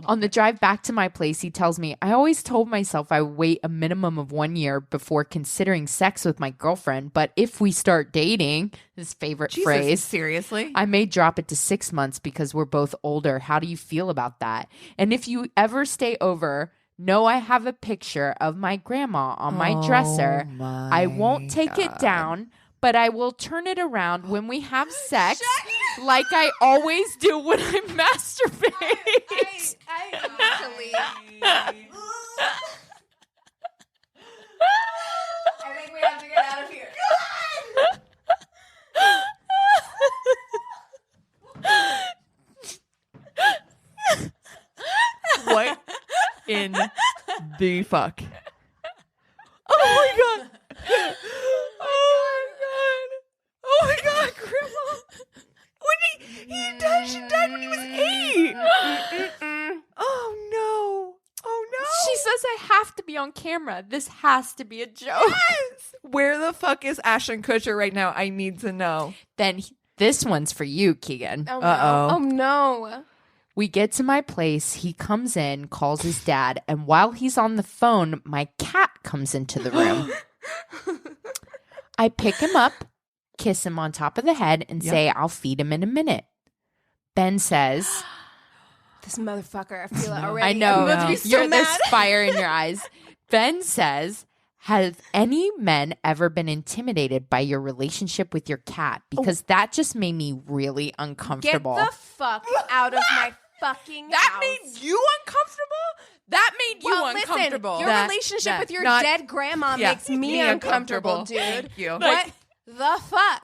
On the drive back to my place, he tells me, I always told myself I would wait a minimum of 1 year before considering sex with my girlfriend. But if we start dating, his favorite Jesus, phrase, seriously? I may drop it to 6 months because we're both older. How do you feel about that? And if you ever stay over, know I have a picture of my grandma on my dresser. I won't take it down, but I will turn it around when we have sex like I always do when I masturbate. I need to leave. I think we have to get out of here. What in the fuck? Oh my god! Oh my god! Oh my god, Grandma! When she died when he was 8. Oh no! Oh no! She says I have to be on camera. This has to be a joke. Yes! Where the fuck is Ashton Kutcher right now? I need to know. Then this one's for you, Keegan. Oh, Uh-oh. no. Oh no. We get to my place. He comes in, calls his dad, and while he's on the phone, my cat comes into the room. I pick him up, kiss him on top of the head, and say, I'll feed him in a minute. Ben says, This motherfucker, I feel it already. I know. I'm about to be so There's mad. fire in your eyes. Ben says, have any men ever been intimidated by your relationship with your cat? Because that just made me really Get uncomfortable. the fuck out of my fucking That house. made you uncomfortable? That made you Well, uncomfortable. listen, your relationship with your not- dead grandma Yeah, makes me me uncomfortable, uncomfortable. dude. Thank you. What the fuck?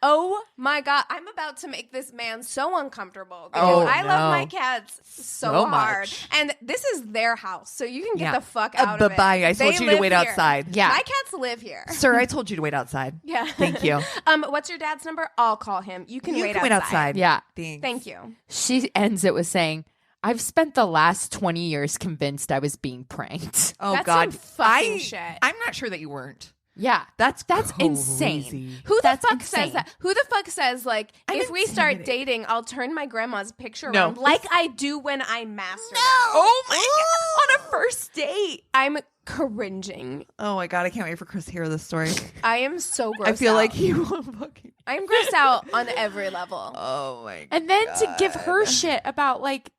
Oh my god, I'm about to make this man so uncomfortable because Oh, I love no. my cats so So hard, much. and this is their house, so you can get Yeah. the fuck out of it. Bye-bye. I told They you to live wait here. outside. Yeah. My cats live here. Sir, I told you to wait outside. Yeah. Thank you. What's your dad's number? I'll call him. You can You wait can wait outside. Yeah. Thanks. Thank you. She ends it with saying, I've spent the last 20 years convinced I was being pranked. Oh That's God, some fucking shit. I'm not sure that you weren't. Yeah. That's insane. crazy. Who the That's fuck insane. says that? Who the fuck says like I'm if we start intimidated. dating, I'll turn my grandma's picture No. around like I do when I masturbate. Oh my God. On a first date. I'm cringing. Oh my God, I can't wait for Chris to hear this story. I am so grossed I feel out. like he will fucking. I'm grossed out on every level. Oh my God. And then to give her shit about like,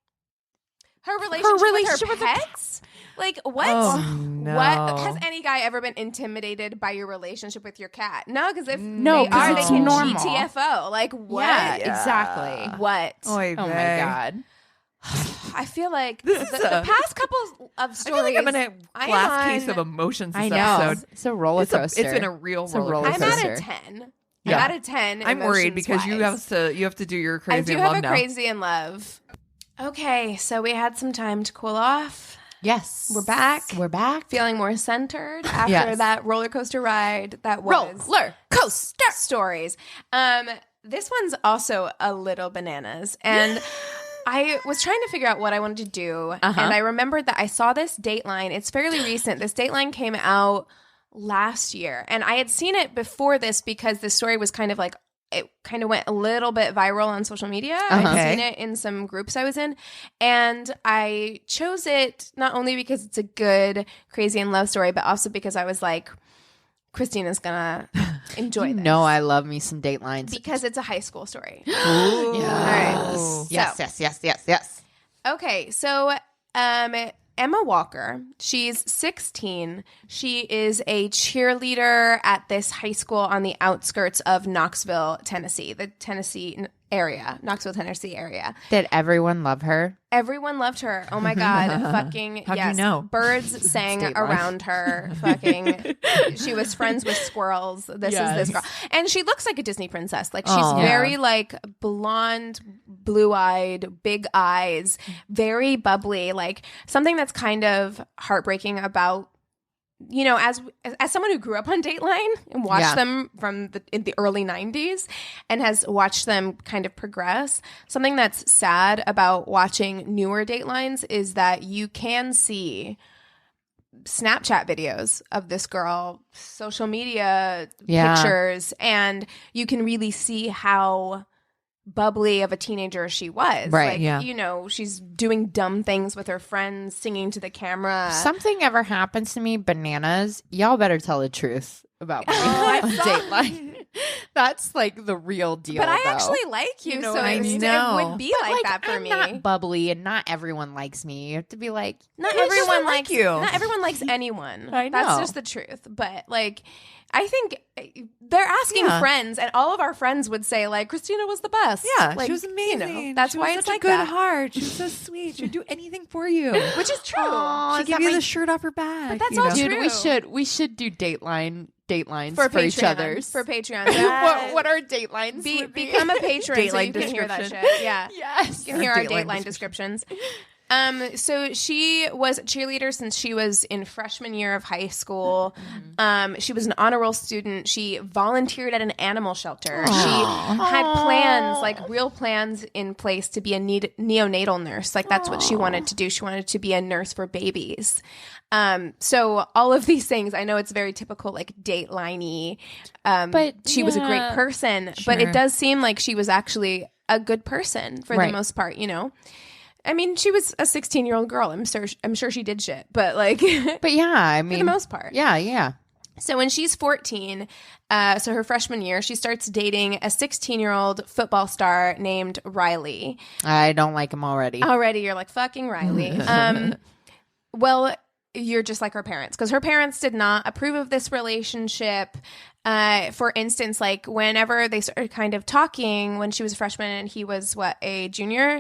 Her relationship with relationship with her her pets? Like what? Oh, no. What has any guy ever been intimidated by your relationship with your cat? No, because if No, they 'cause are, they it's can normal. GTFO. Like what? yeah, exactly. What? Oy Oh my vey. God. I feel like This the is a- past couple of I stories. feel like I'm in a I'm glass case on- of emotions this I know. episode. It's a roller coaster. It's been a real It's a roller roller coaster. I'm coaster. at a 10. Yeah. I'm at a 10. I'm worried because you emotions-wise. have to do your I crazy do in have love a now. crazy in love. Okay, so we had some time to cool off. Yes. We're back. We're back. Feeling more centered after Yes. that roller coaster ride that was Roller coaster. stories. This one's also a little bananas. And I was trying to figure out what I wanted to do. And I remembered that I saw this Dateline. It's fairly recent. This Dateline came out last year. And I had seen it before this because the story was kind of like, it kind of went a little bit viral on social media. I'd seen it in some groups I was in. And I chose it not only because it's a good crazy in love story, but also because I was like, Christina's gonna enjoy this. I love me some Datelines. Because it's a high school story. Yes. All right. Yes. Okay, so Emma Walker, she's 16. She is a cheerleader at this high school on the outskirts of Knoxville, Tennessee, Knoxville, Tennessee area. Did everyone love her? Everyone loved her. Oh my God. Fucking, How'd yes. you know? Birds sang State around her. Fucking, she was friends with squirrels. This is this girl. And she looks like a Disney princess. Like, she's very, like, blonde, blue-eyed, big eyes, very bubbly. Like, something that's kind of heartbreaking about, you know, as someone who grew up on Dateline and watched them in the early 90s and has watched them kind of progress, something that's sad about watching newer Datelines is that you can see Snapchat videos of this girl, social media pictures, and you can really see how bubbly of a teenager she was. Right. Like, you know, she's doing dumb things with her friends, singing to the camera. Something ever happens to me, bananas, y'all better tell the truth about me on Dateline. That's like the real deal. But I though. actually like you, so I it know. would be But, like that for I'm me. not bubbly, and not everyone likes me. You have to be like, Not just everyone don't like likes you. Not everyone likes anyone. I That's know. just the truth. But like, I think they're asking friends, and all of our friends would say like, Christina was the best. Yeah, like, she was amazing. You know, that's she why was it's such like a good that. heart. She was so sweet. She'd do anything for you. Which is true. She'd give you the shirt off her back. But that's you all know? true. dude, we should do Datelines for for each Patreon. other's. For Patreon. what are Datelines? would be? Become a patron so Dateline you can hear that description. shit. Yeah. Yes. You can hear our Dateline Dateline descriptions. So she was a cheerleader since she was in freshman year of high school. She was an honor roll student. She volunteered at an animal shelter. She had plans, like real plans in place to be a neonatal nurse. Like that's what she wanted to do. She wanted to be a nurse for babies. So all of these things, I know it's very typical, like Dateline-y. But she was a great person. But it does seem like she was actually a good person for the most part, you know? I mean, she was a 16-year-old girl. I'm sure she did shit, but like, But yeah, I mean, for the most part. Yeah. So when she's 14, so her freshman year, she starts dating a 16-year-old football star named Riley. I don't like him already. Already, you're like, fucking Riley. Well, you're just like her parents, because her parents did not approve of this relationship. For instance, like whenever they started kind of talking when she was a freshman and he was a junior,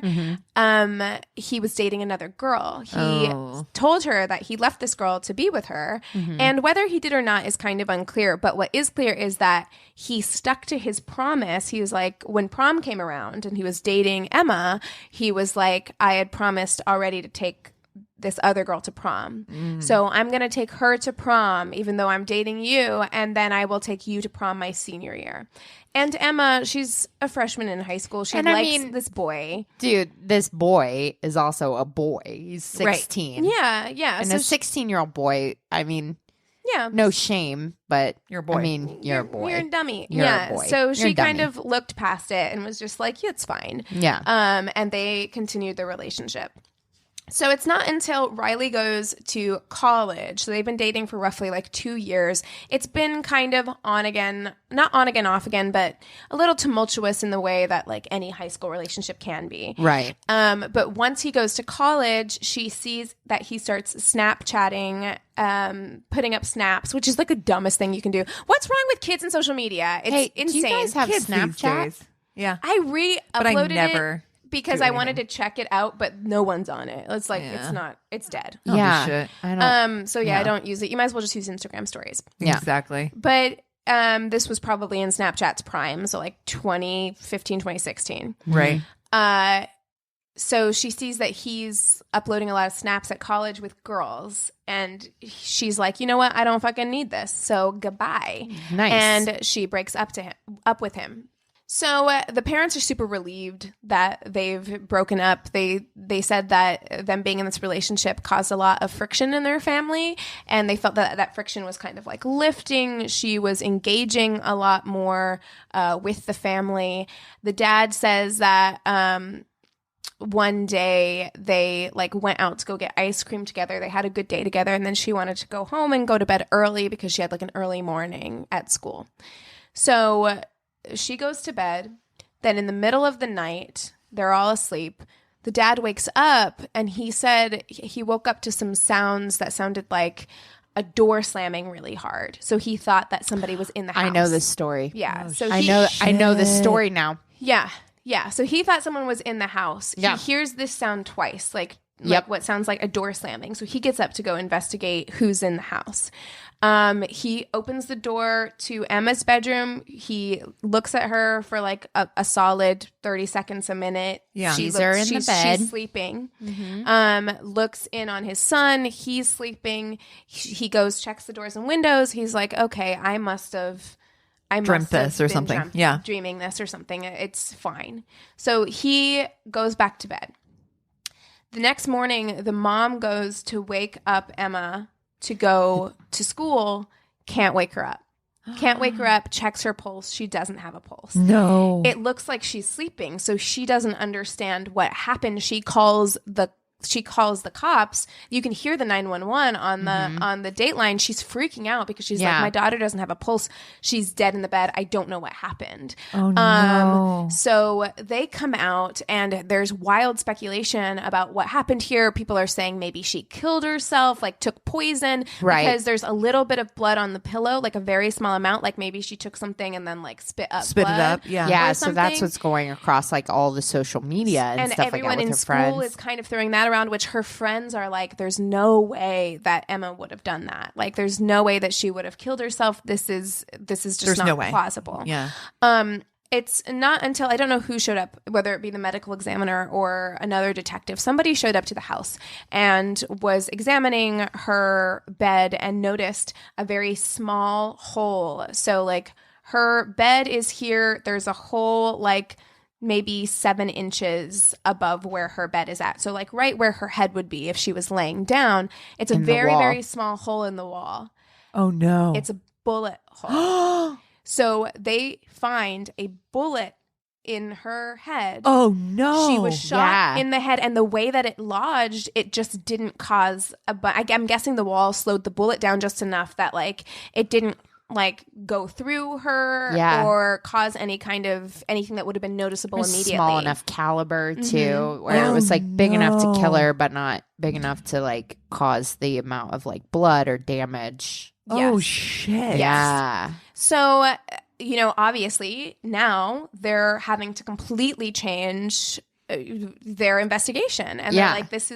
he was dating another girl. He told her that he left this girl to be with her, and whether he did or not is kind of unclear. But what is clear is that he stuck to his promise. He was like, when prom came around and he was dating Emma, he was like, I had promised already to take this other girl to prom. So I'm going to take her to prom, even though I'm dating you, and then I will take you to prom my senior year. And Emma, she's a freshman in high school. She likes this boy. Dude, this boy is also a boy. He's 16. Right. Yeah. And so a 16-year-old boy, I mean, yeah. no shame, but You're a boy. I mean, you're a boy. You're a dummy. You're yeah. a boy. So You're she a dummy. kind of looked past it and was just like, yeah, it's fine. Yeah. And they continued their relationship. So it's not until Riley goes to college. So they've been dating for roughly like 2 years. It's been kind of on again, not on again, off again, but a little tumultuous in the way that like any high school relationship can be. Right. But once he goes to college, she sees that he starts Snapchatting, putting up snaps, which is like the dumbest thing you can do. What's wrong with kids and social media? It's insane. Do you guys have Kids these Snapchat? days. Yeah. I re-uploaded But I never it because do I wanted to check it out, but no one's on it. It's like, it's dead. Oh, Yeah. shit. I don't. So yeah, I don't use it. You might as well just use Instagram stories. Yeah. Exactly. But this was probably in Snapchat's prime, so like 2015, 2016. Right. So she sees that he's uploading a lot of snaps at college with girls, and she's like, you know what? I don't fucking need this. So goodbye. Nice. And she breaks up with him. So the parents are super relieved that they've broken up. They said that them being in this relationship caused a lot of friction in their family, and they felt that that friction was kind of like lifting. She was engaging a lot more with the family. The dad says that one day they like went out to go get ice cream together. They had a good day together, and then she wanted to go home and go to bed early because she had like an early morning at school. So she goes to bed. Then in the middle of the night, they're all asleep. The dad wakes up, and he said he woke up to some sounds that sounded like a door slamming really hard. So he thought that somebody was in the house. I know this story. Yeah. I know this story now. Yeah. Yeah. So he thought someone was in the house. Yeah. He hears this sound twice, like Yep. what sounds like a door slamming. So he gets up to go investigate who's in the house. He opens the door to Emma's bedroom. He looks at her for like a solid 30 seconds, a minute. Yeah. Sees her in the bed. She's sleeping. Mm-hmm. Looks in on his son. He's sleeping. He goes, checks the doors and windows. He's like, okay, I must have Dreamt this or been something. Yeah. dreaming this or something. It's fine. So he goes back to bed. The next morning, the mom goes to wake up Emma to go to school. Can't wake her up. Can't wake her up. Checks her pulse. She doesn't have a pulse. No. It looks like she's sleeping, so she doesn't understand what happened. She calls the cops. You can hear the 911 on the Dateline. She's freaking out because she's like, my daughter doesn't have a pulse. She's dead in the bed. I don't know what happened. Oh, no. So they come out, and there's wild speculation about what happened here. People are saying maybe she killed herself, like took poison, Right. because there's a little bit of blood on the pillow, like a very small amount, like maybe she took something and then like spit it blood up. Yeah. Yeah, or so that's something. what's going across like all the social media and stuff like that everyone with in her school friends. is kind of throwing that around, which her friends are like, there's no way that Emma would have done that. Like, there's no way that she would have killed herself. This is just There's not no way. plausible. Yeah. It's not until, I don't know who showed up, whether it be the medical examiner or another detective. Somebody showed up to the house and was examining her bed and noticed a very small hole. So like her bed is here. There's a hole like maybe 7 inches above where her bed is at. So like right where her head would be if she was laying down. It's a In the very, wall. very small hole in the wall. Oh, no. It's a bullet hole. So they find a bullet in her head. Oh, no. She was shot Yeah. in the head, and the way that it lodged, it just didn't cause I'm guessing the wall slowed the bullet down just enough that like it didn't like go through her Yeah. or cause anything that would have been noticeable It was immediately. small enough caliber too, where it was like big enough to kill her, but not big enough to like cause the amount of like blood or damage. Oh, Yes. shit. Yeah. So, obviously now they're having to completely change their investigation, and Yeah. they're like, this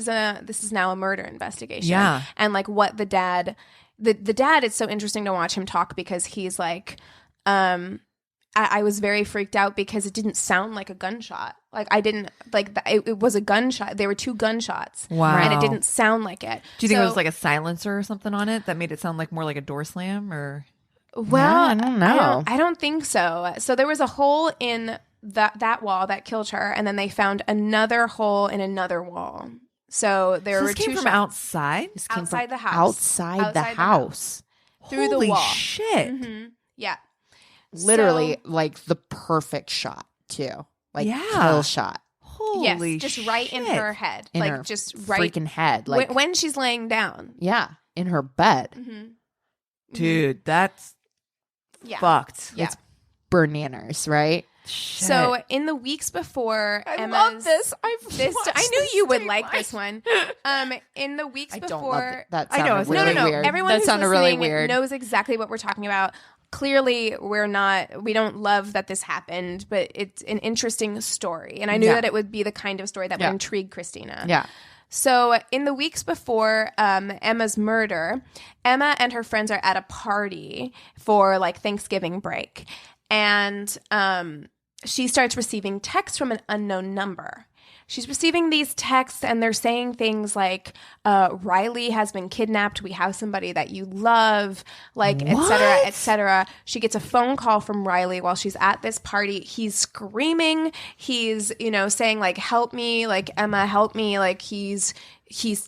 is now a murder investigation. Yeah. And like what the dad, it's so interesting to watch him talk, because he's like, I was very freaked out because it didn't sound like a gunshot. Like I didn't like it was a gunshot. There were 2 gunshots. Wow. And it didn't sound like it. Do you think it So- was like a silencer or something on it that made it sound like more like a door slam or? Well, I don't know. I don't think so. So there was a hole in that wall that killed her, and then they found another hole in another wall. So there So were this came 2 from shots outside? This came outside from the house. Outside the house. Through Holy the wall. shit. Mhm. Yeah. Literally So- like the perfect shot too. Like Yeah. kill shot Holy yes, just right in shit. her head, in like her just right freaking head. Like when she's laying down. yeah, in her bed. Mm-hmm. Dude, that's Yeah. fucked. Yeah. It's bananas, right? Shit. So in the weeks before I Emma's love this. I I knew you would like this one. In the weeks I before, don't love it. That I know, sounded it's really no. weird. Everyone that who's sounded really listening weird. knows exactly what we're talking about. Clearly, we don't love that this happened, but it's an interesting story. And I knew Yeah. that it would be the kind of story that Yeah. would intrigue Christina. Yeah. So in the weeks before Emma's murder, Emma and her friends are at a party for like Thanksgiving break. And she starts receiving texts from an unknown number. she's receiving these texts and they're saying things like, Riley has been kidnapped. We have somebody that you love, like, et cetera, et cetera. She gets a phone call from Riley while she's at this party. He's screaming. He's, saying like, help me, like, Emma, help me. Like he's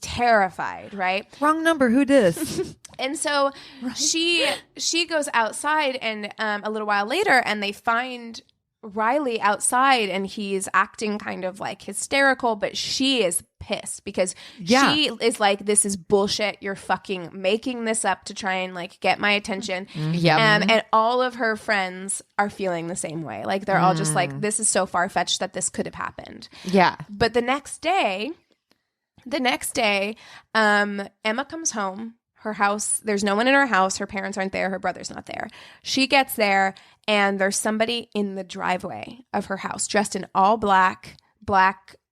terrified, right? Wrong number. Who dis? And so she goes outside and a little while later and they find Riley outside and he's acting kind of like hysterical, but she is pissed because she is like, this is bullshit. You're fucking making this up to try and like get my attention. And all of her friends are feeling the same way. Like they're all just like, this is so far-fetched that this could have happened. Yeah. But the next day, Emma comes home. Her house, there's no one in her house. Her parents aren't there. Her brother's not there. She gets there, and there's somebody in the driveway of her house dressed in all black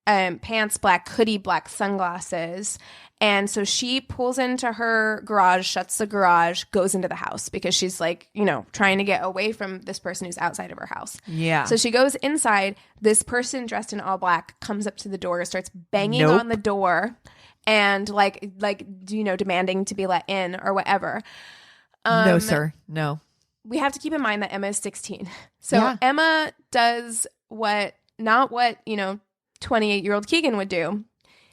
pants, black hoodie, black sunglasses. And so she pulls into her garage, shuts the garage, goes into the house because she's like, trying to get away from this person who's outside of her house. Yeah. So she goes inside. This person dressed in all black comes up to the door, starts banging on the door. And like demanding to be let in or whatever. No, sir. No. We have to keep in mind that Emma is 16. So Emma does not what 28-year-old Keegan would do.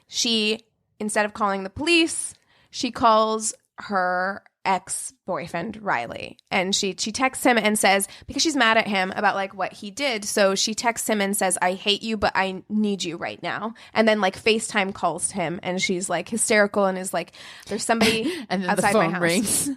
She, instead of calling the police, she calls her ex-boyfriend Riley, and she texts him and says, because she's mad at him about like what he did, so she texts him and says, I hate you, but I need you right now. And then like FaceTime calls him, and she's like hysterical and is like, there's somebody and then outside the phone my house. Rings.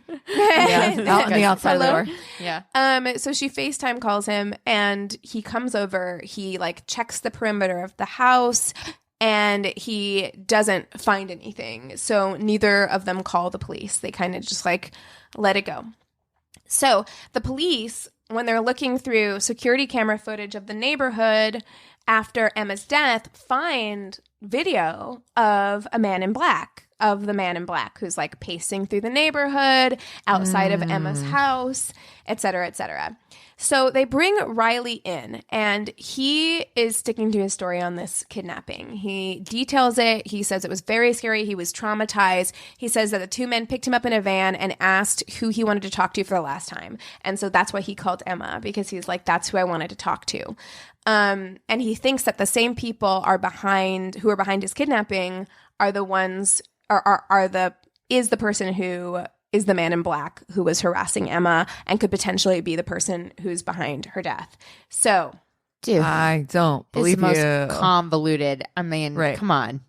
Out on the outside of the door. Yeah. So she FaceTime calls him, and he comes over. He like checks the perimeter of the house, and he doesn't find anything. So neither of them call the police. They kind of just like let it go. So the police, when they're looking through security camera footage of the neighborhood after Emma's death, find video of the man in black who's like pacing through the neighborhood outside of Emma's house, et cetera, et cetera. So they bring Riley in, and he is sticking to his story on this kidnapping. He details it. He says it was very scary. He was traumatized. He says that the two men picked him up in a van and asked who he wanted to talk to for the last time. And so that's why he called Emma, because he's like, that's who I wanted to talk to. And he thinks that the same people who are behind his kidnapping are the ones, is the person who is the man in black who was harassing Emma and could potentially be the person who's behind her death. So, dude, I don't believe it's most convoluted. I mean, come on.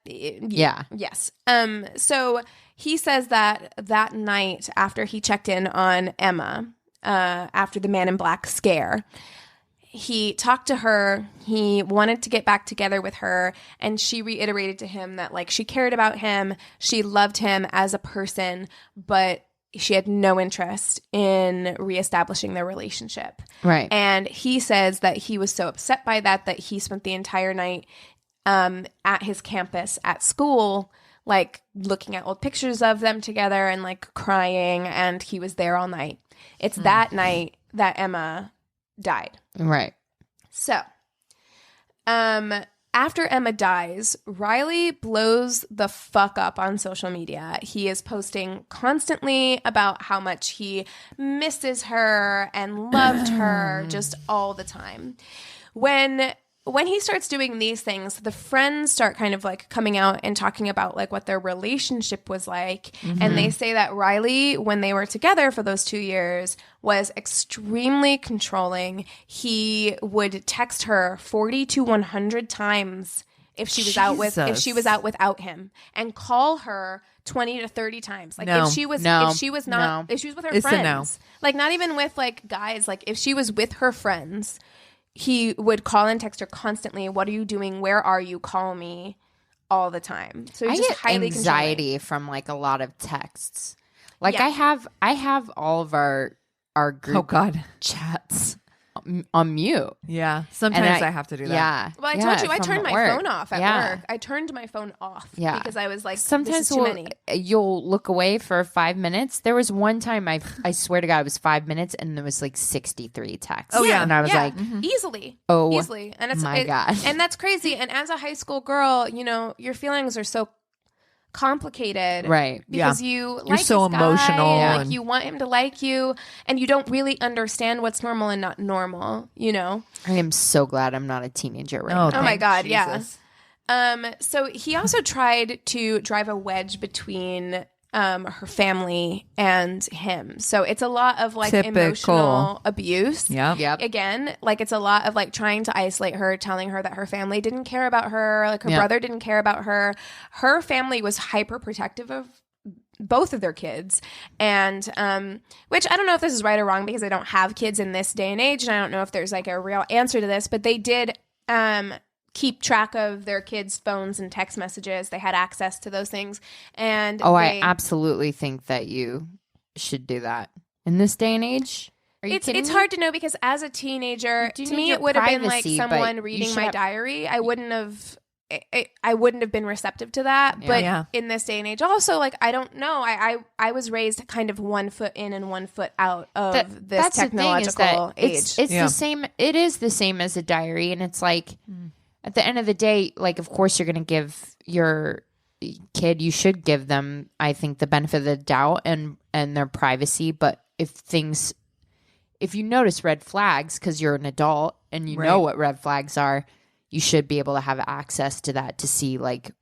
Yes. So he says that night after he checked in on Emma, after the man in black scare, he talked to her. He wanted to get back together with her, and she reiterated to him that like she cared about him, she loved him as a person, but she had no interest in reestablishing their relationship. Right. And he says that he was so upset by that he spent the entire night at his campus at school, like looking at old pictures of them together and like crying, and he was there all night. It's that night that Emma died. Right. So, after Emma dies, Riley blows the fuck up on social media. He is posting constantly about how much he misses her and loved her just all the time. When he starts doing these things, the friends start kind of like coming out and talking about like what their relationship was like. And they say that Riley, when they were together for those 2 years, was extremely controlling. He would text her 40 to 100 times if she was out without him, and call her 20 to 30 times. Like if she was with her friends, like not even with like guys, like if she was with her friends, he would call and text her constantly. What are you doing? Where are you? Call me all the time. So he's just highly anxiety from like a lot of texts. Like I have all of our group chats on mute. Yeah. Sometimes I have to do that. Yeah. Well, I told you I from turned my work. phone off at Yeah. work. I turned my phone off because I was like, sometimes this is too many. You'll look away for 5 minutes. There was one time I swear to God, it was 5 minutes and there was like 63 texts. Oh, yeah. And I was like, easily. And it's my God. And that's crazy. And as a high school girl, you know, your feelings are so complicated, right? Because you're like so this guy, emotional, like and you want him to like you, and you don't really understand what's normal and not normal. You know, I am so glad I'm not a teenager right now. Oh my God, Jesus. yeah. So he also tried to drive a wedge between her family and him. So it's a lot of like Typical. emotional abuse. Yep. Again, like it's a lot of like trying to isolate her, telling her that her family didn't care about her, like her brother didn't care about her. Her family was hyper protective of both of their kids, and which I don't know if this is right or wrong because I don't have kids in this day and age, and I don't know if there's like a real answer to this, but they did keep track of their kids' phones and text messages. They had access to those things. And I absolutely think that you should do that in this day and age. Are you kidding It's me? hard to know because as a teenager, You do to need me, your it would have been like privacy, someone but reading you my should diary. I wouldn't have. I wouldn't have been receptive to that. But in this day and age, also, like, I don't know. I was raised kind of 1 foot in and 1 foot out of this that's technological the thing, age. is that it's the same. It is the same as a diary, and it's like at the end of the day, like, of course, you're going to give your kid. You should give them, I think, the benefit of the doubt and their privacy. But if you notice red flags because you're an adult and you know what red flags are, you should be able to have access to that to see, like,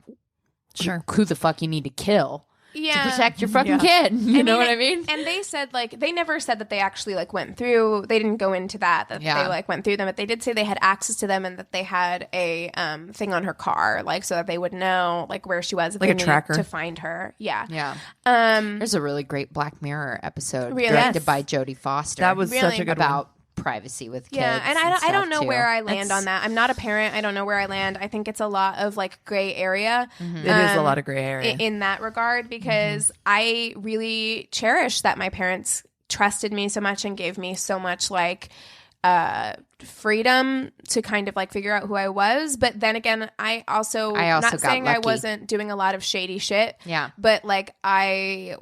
who the fuck you need to kill to protect your fucking kid. You know what I mean? And they said, like, they never said that they actually, like, went through. They didn't go into that they, like, went through them. But they did say they had access to them and that they had a thing on her car, like, so that they would know, like, where she was if like they a needed tracker to find her. Yeah. There's a really great Black Mirror episode directed by Jodie Foster. That was such a good about one. Privacy with kids. Yeah, and I don't know too. where I land on that. I'm not a parent. I don't know where I land. I think it's a lot of like gray area. It is a lot of gray area in that regard because I really cherish that my parents trusted me so much and gave me so much like freedom to kind of like figure out who I was. But then again, I also not got saying lucky. I wasn't doing a lot of shady shit. Yeah, but like I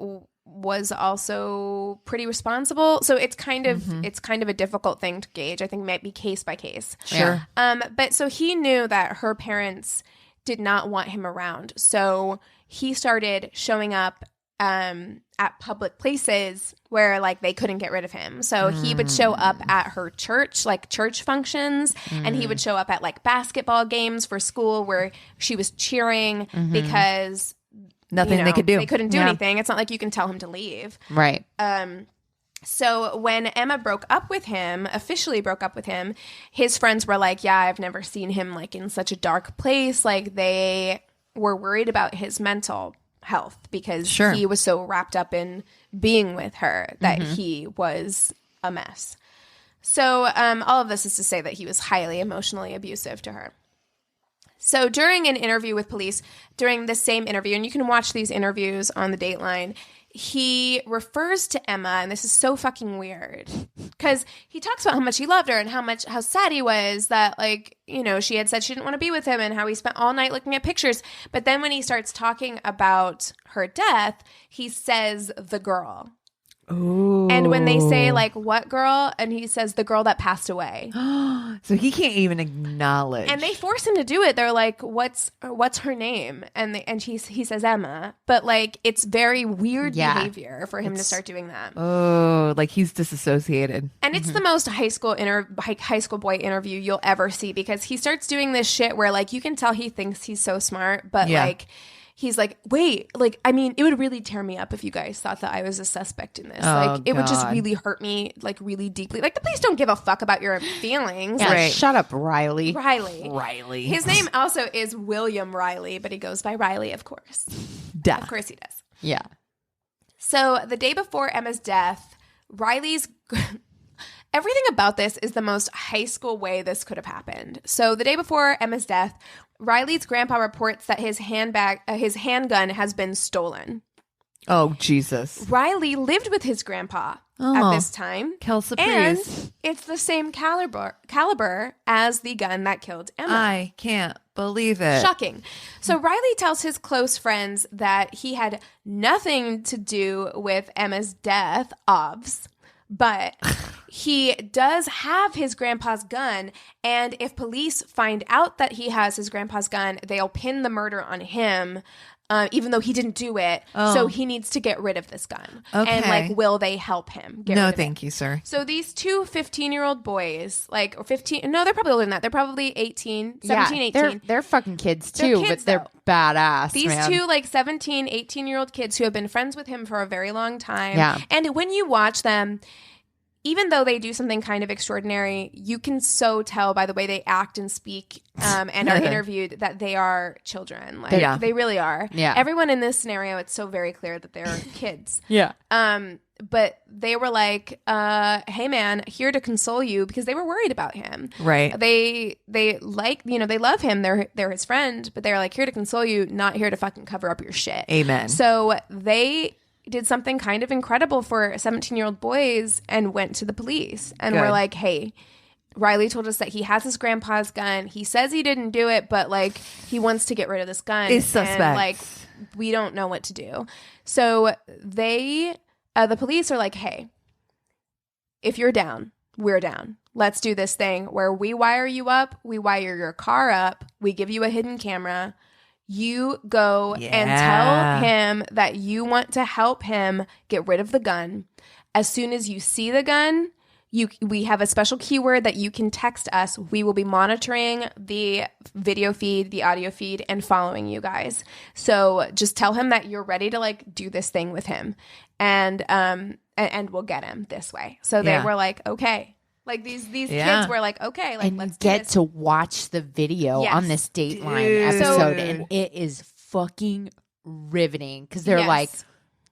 was also pretty responsible, so it's kind of a difficult thing to gauge. I think it might be case by case. Sure. But so he knew that her parents did not want him around, so he started showing up at public places where like they couldn't get rid of him. So he would show up at her church, like church functions, and he would show up at like basketball games for school where she was cheering because nothing they could do. They couldn't do anything. It's not like you can tell him to leave. Right. So when Emma officially broke up with him, his friends were like, yeah, I've never seen him like in such a dark place. Like they were worried about his mental health because he was so wrapped up in being with her that he was a mess. So all of this is to say that he was highly emotionally abusive to her. So during an interview with police, during the same interview, and you can watch these interviews on the Dateline, he refers to Emma, and this is so fucking weird, because he talks about how much he loved her and how sad he was that, like, you know, she had said she didn't want to be with him and how he spent all night looking at pictures. But then when he starts talking about her death, he says the girl. Ooh. And when they say like, what girl? And he says the girl that passed away. So he can't even acknowledge. And they force him to do it. They're like, what's her name? And he says Emma. But like, it's very weird behavior for him to start doing that. Oh, like he's disassociated. And it's the most high school boy interview you'll ever see, because he starts doing this shit where like you can tell he thinks he's so smart, but like he's like, wait, like, I mean, it would really tear me up if you guys thought that I was a suspect in this. Like, it would just really hurt me, like, really deeply. Like, the police don't give a fuck about your feelings. Yeah, right. Shut up, Riley. Riley. His name also is William Riley, but he goes by Riley, of course. Duh. Of course he does. Yeah. So the day before Emma's death, Riley's... Everything about this is the most high school way this could have happened. So the day before Emma's death, Riley's grandpa reports that his handgun has been stolen. Oh, Jesus. Riley lived with his grandpa, at this time. Quelle And surprise. it's the same caliber as the gun that killed Emma. I can't believe it. Shocking. So Riley tells his close friends that he had nothing to do with Emma's death, but he does have his grandpa's gun, and if police find out that he has his grandpa's gun, they'll pin the murder on him, even though he didn't do it. So he needs to get rid of this gun. Okay. And like, will they help him get rid No, of it? thank you, sir. So these two 15-year-old boys, like, or 15, no, they're probably older than that. They're probably 18, 17, 18. They're fucking kids They're too, kids, but they're though. badass. These man. two, like 17, 18-year-old kids who have been friends with him for a very long time. Yeah. And when you watch them, even though they do something kind of extraordinary, you can so tell by the way they act and speak and are interviewed that they are children. Like, Yeah. they really are. Yeah. Everyone in this scenario, it's so very clear that they're kids. Yeah. But they were like, hey man, here to console you, because they were worried about him. Right. They like, they love him. They're his friend, but they're like, here to console you, not here to fucking cover up your shit. Amen. So they did something kind of incredible for 17-year-old boys and went to the police and Good. were like, hey, Riley told us that he has his grandpa's gun. He says he didn't do it, but like, he wants to get rid of this gun. He's suspect. And like, we don't know what to do. So the police are like, hey, if you're down, we're down. Let's do this thing where we wire you up, we wire your car up, we give you a hidden camera. You go and tell him that you want to help him get rid of the gun. As soon as you see the gun, we have a special keyword that you can text us. We will be monitoring the video feed, the audio feed, and following you guys. So just tell him that you're ready to like do this thing with him, and we'll get him this way. So they were like, okay. Like these kids were like, okay, like, And let's you do get this. to watch the video Yes. on this Dateline Dude. episode, and it is fucking riveting because they're Yes. like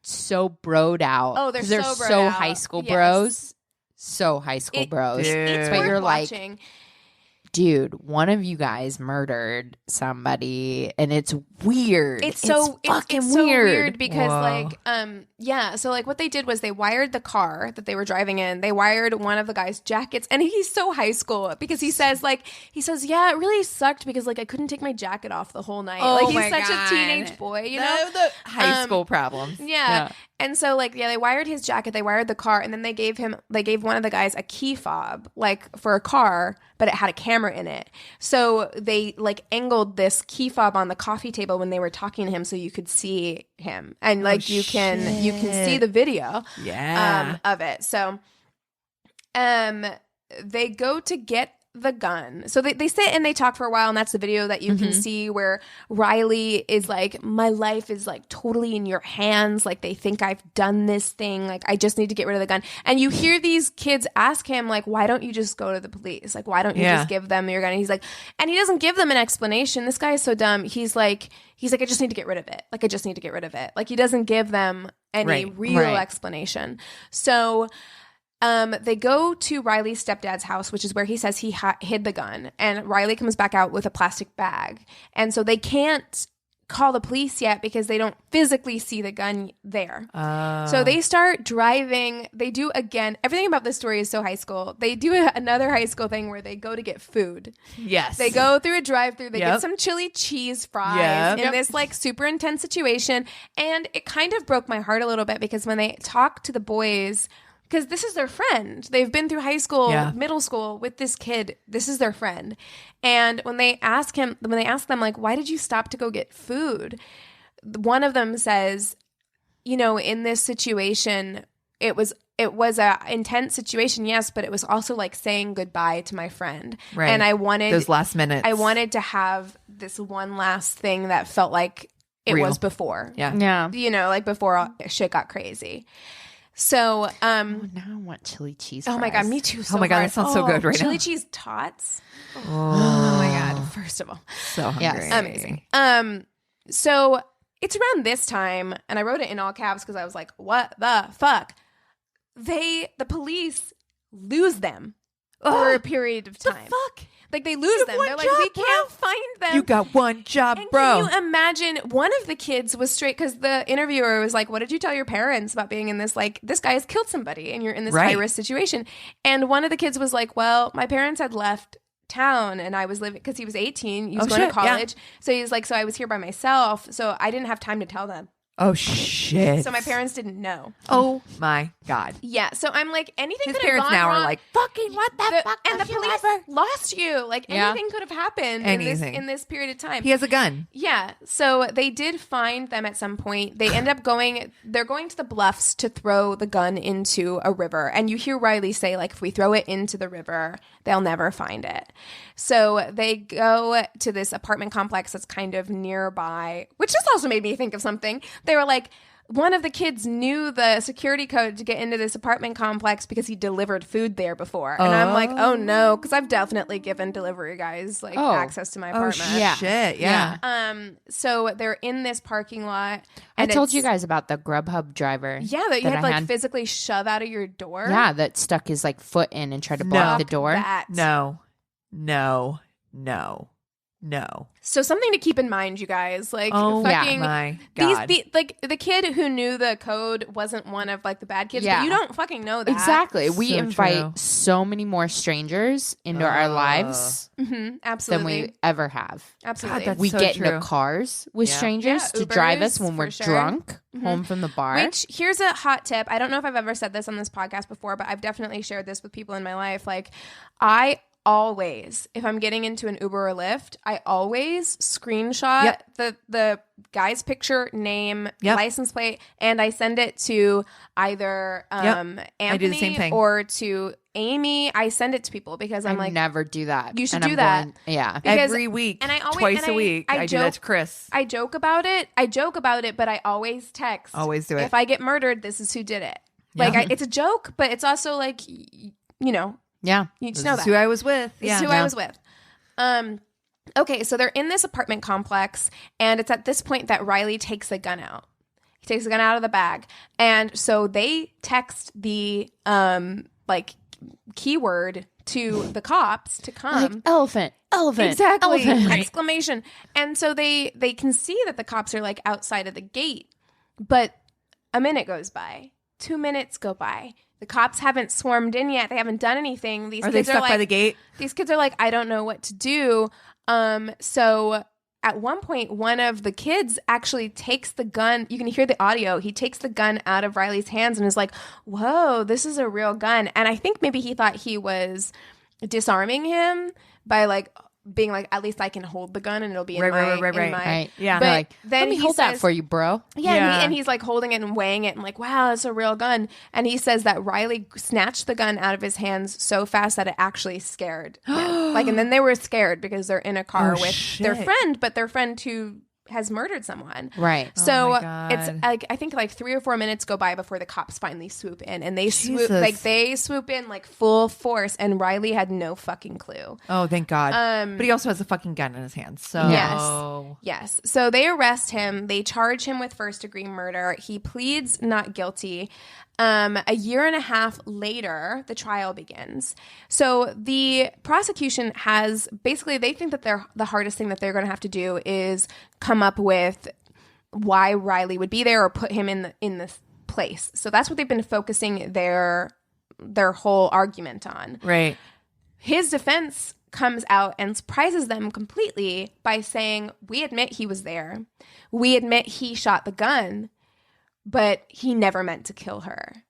so broed out. Oh, they're 'Cause so broed out. high school Yes. bros. So high school bros. Dude. It's But worth you're like, watching. dude, one of you guys murdered somebody, and it's weird. It's so fucking it's so weird. weird because Whoa. like so like what they did was they wired the car that they were driving in. They wired one of the guy's jackets, and he's so high school because he says yeah, it really sucked because like I couldn't take my jacket off the whole night. Oh like he's my such God. a teenage boy, you know. The high school problems. Yeah. And so like they wired his jacket, they wired the car, and then they gave one of the guys a key fob like for a car, but it had a camera in it. So they like angled this key fob on the coffee table when they were talking to him so you could see him. And like you can see the video of it. So they go to get the gun. So they sit and they talk for a while, and that's the video that you can see where Riley is like, my life is like totally in your hands. Like they think I've done this thing. Like I just need to get rid of the gun. And you hear these kids ask him like, why don't you just go to the police? Like, why don't you just give them your gun? And he's like, and he doesn't give them an explanation. This guy is so dumb. He's like, I just need to get rid of it. Like I just need to get rid of it. Like he doesn't give them any real explanation. So they go to Riley's stepdad's house, which is where he says he hid the gun. And Riley comes back out with a plastic bag. And so they can't call the police yet because they don't physically see the gun there. So they start driving. They do, again, everything about this story is so high school. They do another high school thing where they go to get food. Yes. They go through a drive-through. They get some chili cheese fries in this like super intense situation. And it kind of broke my heart a little bit because when they talk to the boys, because this is their friend. They've been through high school, middle school with this kid. This is their friend. And when they ask them, like, why did you stop to go get food? One of them says, you know, in this situation, it was a intense situation, yes, but it was also like saying goodbye to my friend. Right. And I wanted those last minutes. I wanted to have this one last thing that felt like it Real. was before. Yeah. You know, like before all shit got crazy. So, Now I want chili cheese fries. oh my God, me too. So Oh my God, hard. that sounds so good right now. Chili cheese tots. Oh my God. First of all, So hungry. Yes. amazing. So it's around this time, and I wrote it in all caps because I was like, what the fuck? The police lose them for a period of time. Fuck. like they lose them. one They're like, job, we bro. can't find them. You got one job, and bro. Can you imagine? One of the kids was straight because the interviewer was like, "What did you tell your parents about being in this? Like, this guy has killed somebody, and you're in this Right. high risk situation." And one of the kids was like, "Well, my parents had left town, and I was living because he was 18. He was going to shit, yeah. college, so he's like, so I was here by myself. So I didn't have time to tell them. Oh shit. So my parents didn't know. Oh my God. Yeah. So I'm like, anything His could have parents gone now wrong. are like, fucking what the fuck? And the have you police ever-" lost you. Like Yeah. anything could have happened Anything. in this period of time. He has a gun. Yeah. So they did find them at some point. They end up they're going to the bluffs to throw the gun into a river. And you hear Riley say, like, if we throw it into the river, they'll never find it. So they go to this apartment complex that's kind of nearby, which just also made me think of something. They were like, one of the kids knew the security code to get into this apartment complex because he delivered food there before. And I'm like, oh no, because I've definitely given delivery guys like access to my apartment. Yeah. Shit. Yeah. So they're in this parking lot. I And told you it's- guys about the Grubhub driver. Yeah, that you have I to like physically shove out of your door. Yeah, that stuck his like foot in and tried to block the door. That. No. So something to keep in mind, you guys. Like, Oh fucking my God. the kid who knew the code wasn't one of like the bad kids. Yeah. But you don't fucking know that. Exactly. We So invite true. so many more strangers into our lives Mm-hmm, than absolutely. we ever have. Absolutely. that's We so get true. into cars with Yeah. strangers Yeah, to drive Ubers, us when we're for sure. drunk home from the bar. Which, here's a hot tip. I don't know if I've ever said this on this podcast before, but I've definitely shared this with people in my life. Like, I always, if I'm getting into an Uber or Lyft, I always screenshot the guy's picture, name, Yep. license plate, and I send it to either Anthony I do the same thing. or to Amy. I send it to people because I'm I like, never do that. You should And do I'm that. going- yeah. because- Every week. and I always- twice and a week. I do that to Chris. I joke about it, but I always text. Always do it. If I get murdered, this is who did it. Like, it's a joke, but it's also like, you know, Yeah. you just This know is that. who I was with. This Yeah. is who I was with. Okay, so they're in this apartment complex, and it's at this point that Riley takes the gun out. He takes the gun out of the bag, and so they text the like keyword to the cops to come. Like elephant. Exactly. Elephant. Exclamation. And so they can see that the cops are like outside of the gate. But a minute goes by. 2 minutes go by. The cops haven't swarmed in yet. They haven't done anything. These Are they kids stuck are like, by the gate? These kids are like, I don't know what to do. So at one point, one of the kids actually takes the gun. You can hear the audio. He takes the gun out of Riley's hands and is like, whoa, this is a real gun. And I think maybe he thought he was disarming him by like being like, at least I can hold the gun and it'll be in Right, my, right, right, in right. my. Right. Yeah. But Like, then let me he hold that says- for you, bro. Yeah, Yeah. And he's like holding it and weighing it and like, wow, it's a real gun. And he says that Riley snatched the gun out of his hands so fast that it actually scared him. Like, and then they were scared because they're in a car Oh, with their shit. friend, but their friend who has murdered someone. Right. So my God. it's like, I think like 3 or 4 minutes go by before the cops finally swoop in, and they Jesus. swoop in like full force, and Riley had no fucking clue. Oh, thank God. But he also has a fucking gun in his hands. So Yes. So they arrest him. They charge him with first-degree murder. He pleads not guilty. A year and a half later, the trial begins. So the prosecution has basically, they think that the hardest thing that they're going to have to do is come up with why Riley would be there or put him in this place. So that's what they've been focusing their whole argument on. Right. His defense comes out and surprises them completely by saying, we admit he was there. We admit he shot the gun, but he never meant to kill her.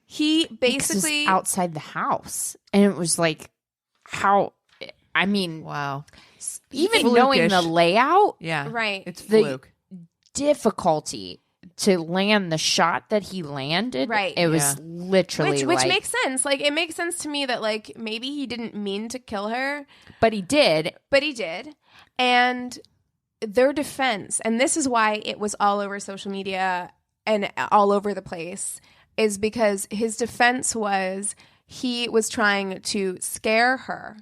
He basically... It's outside the house. And it was like, how, I mean, Wow. even knowing Flukish. the layout, Yeah. Right. It's The- fluke. difficulty to land the shot that he landed. Right. It was Yeah. literally Which like, makes sense. Like, it makes sense to me that, like, maybe he didn't mean to kill her, but he did. but he did. And their defense, and this is why it was all over social media and all over the place, is because his defense was he was trying to scare her.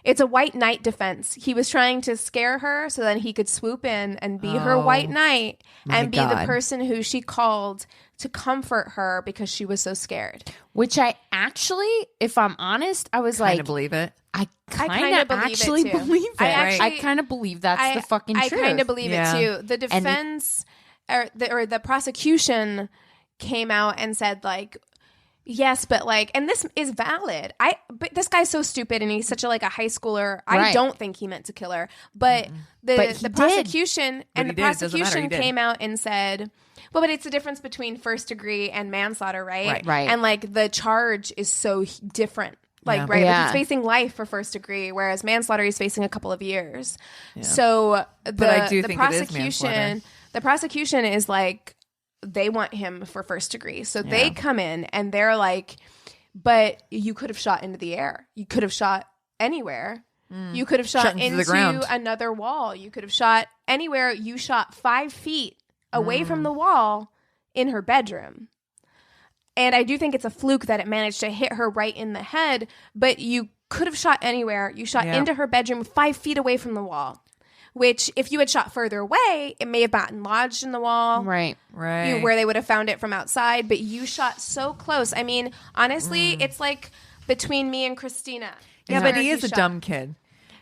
It's a white knight defense. He was trying to scare her so then he could swoop in and be her white knight and be the person who she called to comfort her because she was so scared. Which I actually, if I'm honest, I was Kind like, of believe it. I kinda kind of believe it, actually too. believe it. I I kind of believe that's the fucking truth. I kind of believe Yeah. it too. The defense or the prosecution came out and said like, yes, but like, and this is valid. But this guy's so stupid, and he's such a high schooler. I Right. don't think he meant to kill her, but But he the did. prosecution But and he the did. It doesn't matter. prosecution He did. came out and said, well, but it's the difference between first degree and manslaughter, right? Right. And like the charge is so different. Like, Yeah. right, Yeah. like he's facing life for first degree, whereas manslaughter he's facing a couple of years. So the, I do the think it is prosecution, manslaughter. the prosecution is like, they want him for first degree. So they come in and they're like, but you could have shot into the air. You could have shot anywhere. You could have shot into the ground. another wall. You could have shot anywhere. You shot 5 feet away from the wall in her bedroom. And I do think it's a fluke that it managed to hit her right in the head, but you could have shot anywhere. You shot into her bedroom 5 feet away from the wall, which if you had shot further away, it may have gotten lodged in the wall. Right. Right. Where they would have found it from outside, but you shot so close. I mean, honestly, it's like between me and Christina. Yeah, where but he is a shot. dumb kid.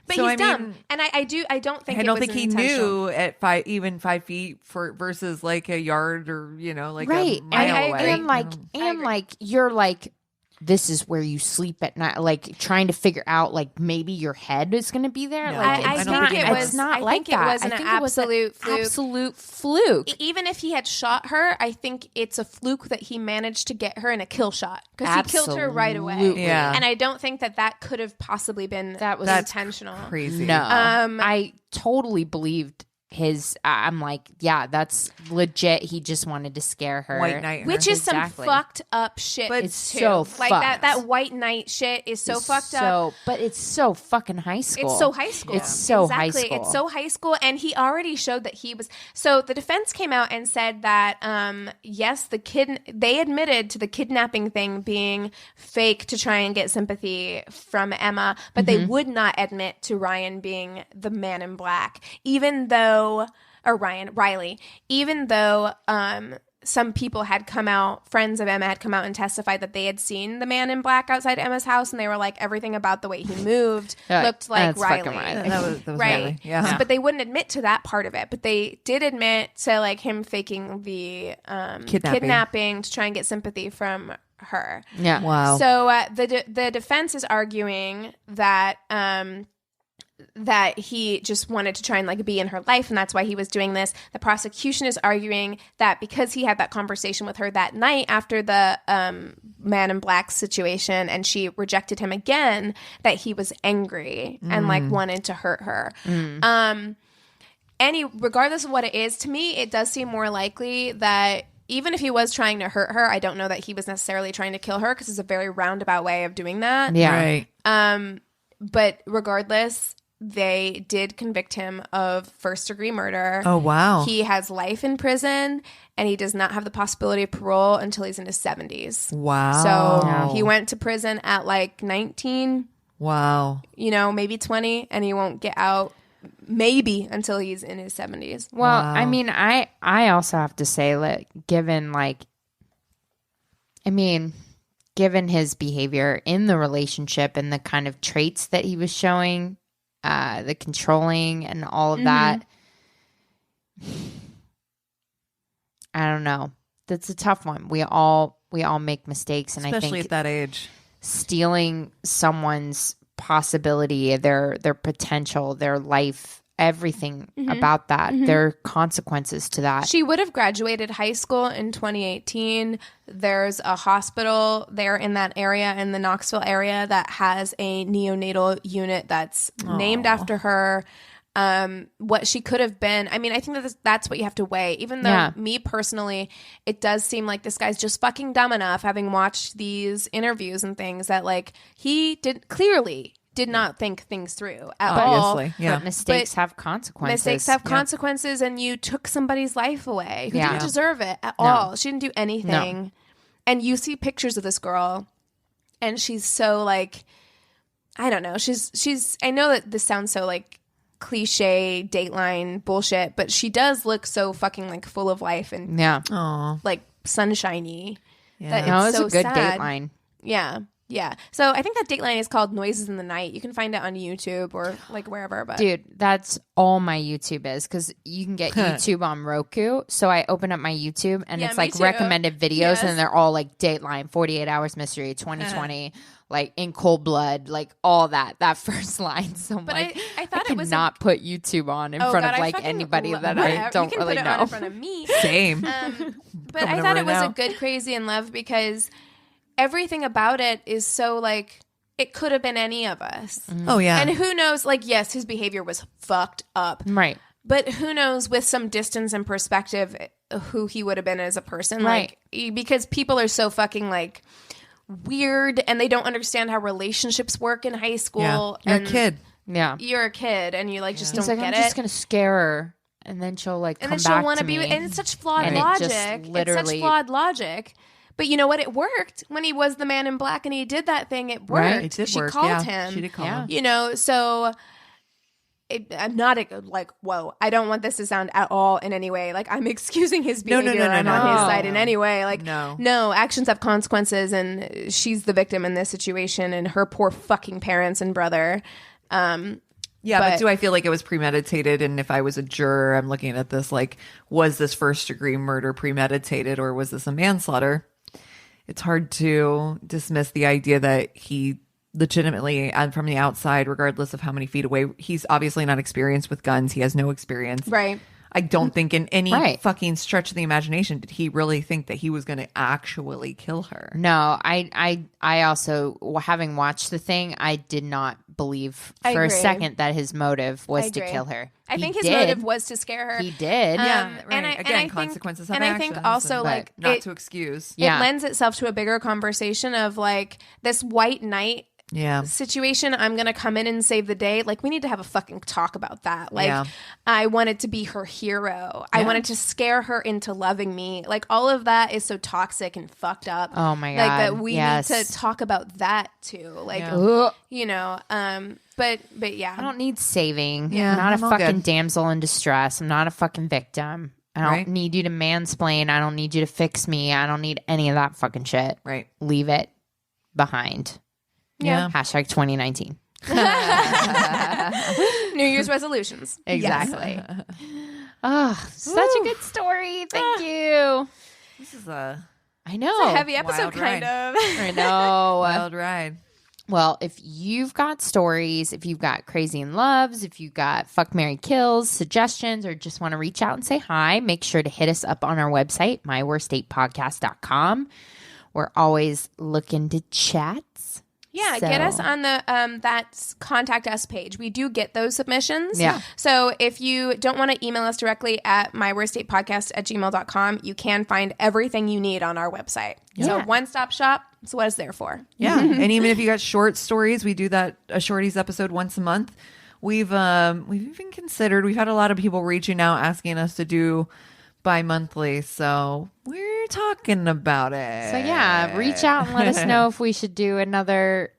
But So, he's I dumb, mean, and I don't think I it don't was think he intentional. knew at 5 feet for versus like a yard or like Right. a mile I away. agree. And like, I agree. you're like, this is where you sleep at night, like trying to figure out like maybe your head is going to be there. No. Like I it's think not, it it's was- not I like think it that. was an I think it was an absolute fluke. absolute fluke. Even if he had shot her, I think it's a fluke that he managed to get her in a kill shot because he killed her right away. Absolutely. Yeah. And I don't think that could have possibly been That's intentional. crazy. No, Um, I totally believed his. I'm like, yeah, that's legit. He just wanted to scare her. White knight. Which is Exactly. some fucked up shit. But it's too. so like fucked. that white knight shit is so It's fucked up. But it's so fucking high school. It's so high school. It's so high exactly. school. It's so high school, and he already showed that he was. So the defense came out and said that yes, they admitted to the kidnapping thing being fake to try and get sympathy from Emma, but they would not admit to Ryan being the man in black, even though. Or Riley, even though some people had come out, friends of Emma had come out and testified that they had seen the man in black outside Emma's house, and they were like, everything about the way he moved looked like That's Riley. fucking Riley. That was Right. Riley. Yeah. But they wouldn't admit to that part of it. But they did admit to like him faking the kidnapping to try and get sympathy from her. Yeah. Wow. So the defense is arguing that that he just wanted to try and like be in her life, and that's why he was doing this. The prosecution is arguing that because he had that conversation with her that night after the man in black situation and she rejected him again, that he was angry and like wanted to hurt her. Regardless of what it is, to me it does seem more likely that even if he was trying to hurt her, I don't know that he was necessarily trying to kill her, because it's a very roundabout way of doing that. Yeah. Right. But regardless, they did convict him of first-degree murder. Oh, wow. He has life in prison, and he does not have the possibility of parole until he's in his 70s. Wow. So he went to prison at like 19, Wow. maybe 20, and he won't get out maybe until he's in his 70s. Well, Wow. I mean, I also have to say, like, given his behavior in the relationship and the kind of traits that he was showing, the controlling and all of that, I don't know. That's a tough one. We all make mistakes, and Especially I think at that age. stealing someone's possibility, their potential, their life, everything about that, there are consequences to that. She would have graduated high school in 2018. There's a hospital there in that area, in the Knoxville area, that has a neonatal unit that's named after her. What she could have been. I mean, I think that's what you have to weigh. Even though me personally, it does seem like this guy's just fucking dumb enough, having watched these interviews and things, that like he clearly did not think things through at all. Obviously. Yeah. But mistakes have consequences. Mistakes have consequences, and you took somebody's life away who Yeah. didn't deserve it at all. She didn't do anything. And you see pictures of this girl, and she's so like, I don't know. She's I know that this sounds so like cliche Dateline bullshit, but she does look so fucking like full of life and like sunshiny. Yeah. No, it's it's so a good sad. Dateline. Yeah. So I think that Dateline is called Noises in the Night. You can find it on YouTube or like wherever. But Dude, that's all my YouTube is, because you can get YouTube on Roku. So I open up my YouTube and it's me like too. recommended videos, Yes. and they're all like Dateline, 48 Hours Mystery, 2020, like In Cold Blood, like all that first line. So I'm But like, I thought I it was cannot put YouTube on in front of like anybody that I don't you can really put it know. on in front of me. Same. But I thought it was a good Crazy in Love because everything about it is so like it could have been any of us. Oh yeah. And who knows, like, yes, his behavior was fucked up. Right. But who knows, with some distance and perspective, who he would have been as a person. Right. Like, because people are so fucking like weird and they don't understand how relationships work in high school. You're and a kid. Yeah. You're a kid and you like just He's don't like, get I'm it. just going to scare her. And then she'll like and come then she'll back want to be me. and it's such flawed And it logic. just It's such literally- flawed logic. But you know what? It worked when he was the man in black and he did that thing. It worked. Right. It did she work. called Yeah. him. She did call Yeah. him. You know, so I'm not like, whoa, I don't want this to sound at all in any way like I'm excusing his No, behavior. no, I'm on his no. side in any way. Like, No. actions have consequences and she's the victim in this situation and her poor fucking parents and brother. Yeah, but do I feel like it was premeditated? And if I was a juror, I'm looking at this like, was this first degree murder premeditated or was this a manslaughter? It's hard to dismiss the idea that he legitimately, and from the outside, regardless of how many feet away, he's obviously not experienced with guns. He has no experience. Right. I don't think in any Right. fucking stretch of the imagination did he really think that he was going to actually kill her. No, I also, having watched the thing, I did not believe I for a agree. second that his motive was I to agree. kill her. I He think his did. motive was to scare her. He did. Yeah, and right. I- Again, and I think- consequences have and I actions. think also, and- like, but not it- to excuse. Yeah. It lends itself to a bigger conversation of like this white knight Yeah. situation. I'm going to come in and save the day. Like, we need to have a fucking talk about that. Like, Yeah. I wanted to be her hero. I wanted to scare her into loving me. Like, all of that is so toxic and fucked up. Oh my Like, God. that we Yes. need to talk about that too. Like, Yeah. Ugh. you know, but yeah. I don't need saving. Yeah, I'm not I'm a all fucking good. damsel in distress. I'm not a fucking victim. I don't Right. need you to mansplain. I don't need you to fix me. I don't need any of that fucking shit. Right. Leave it behind. Yeah. Hashtag 2019. New Year's resolutions. Exactly. Oh, such a good story. Thank you. This is a I know. It's a heavy episode, Wild kind ride. of. I know. wild ride. Well, if you've got stories, if you've got crazy in loves, if you've got fuck, marry, kills, suggestions, or just want to reach out and say hi, make sure to hit us up on our website, myworstdatepodcast.com. We're always looking to chat. Yeah, So- get us on the that contact us page. We do get those submissions. Yeah. So if you don't want to email us directly at myworstdatepodcast@gmail.com, you can find everything you need on our website. So Yeah. one-stop shop. That's what it's there for. Yeah. And even if you got short stories, we do that a shorties episode once a month. We've even considered, we've had a lot of people reaching out asking us to do bi-monthly, so we're talking about it. So yeah, reach out and let us know if we should do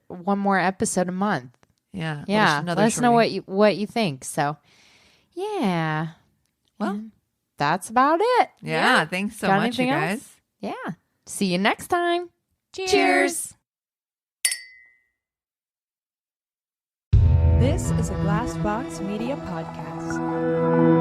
one more episode a month. Yeah. Yeah, another let us know shorty. what you think. So yeah, Well, that's about it. yeah. Thanks so Got much, you anything guys. else? Yeah. See you next time. Cheers. This is a Glass Box Media Podcast.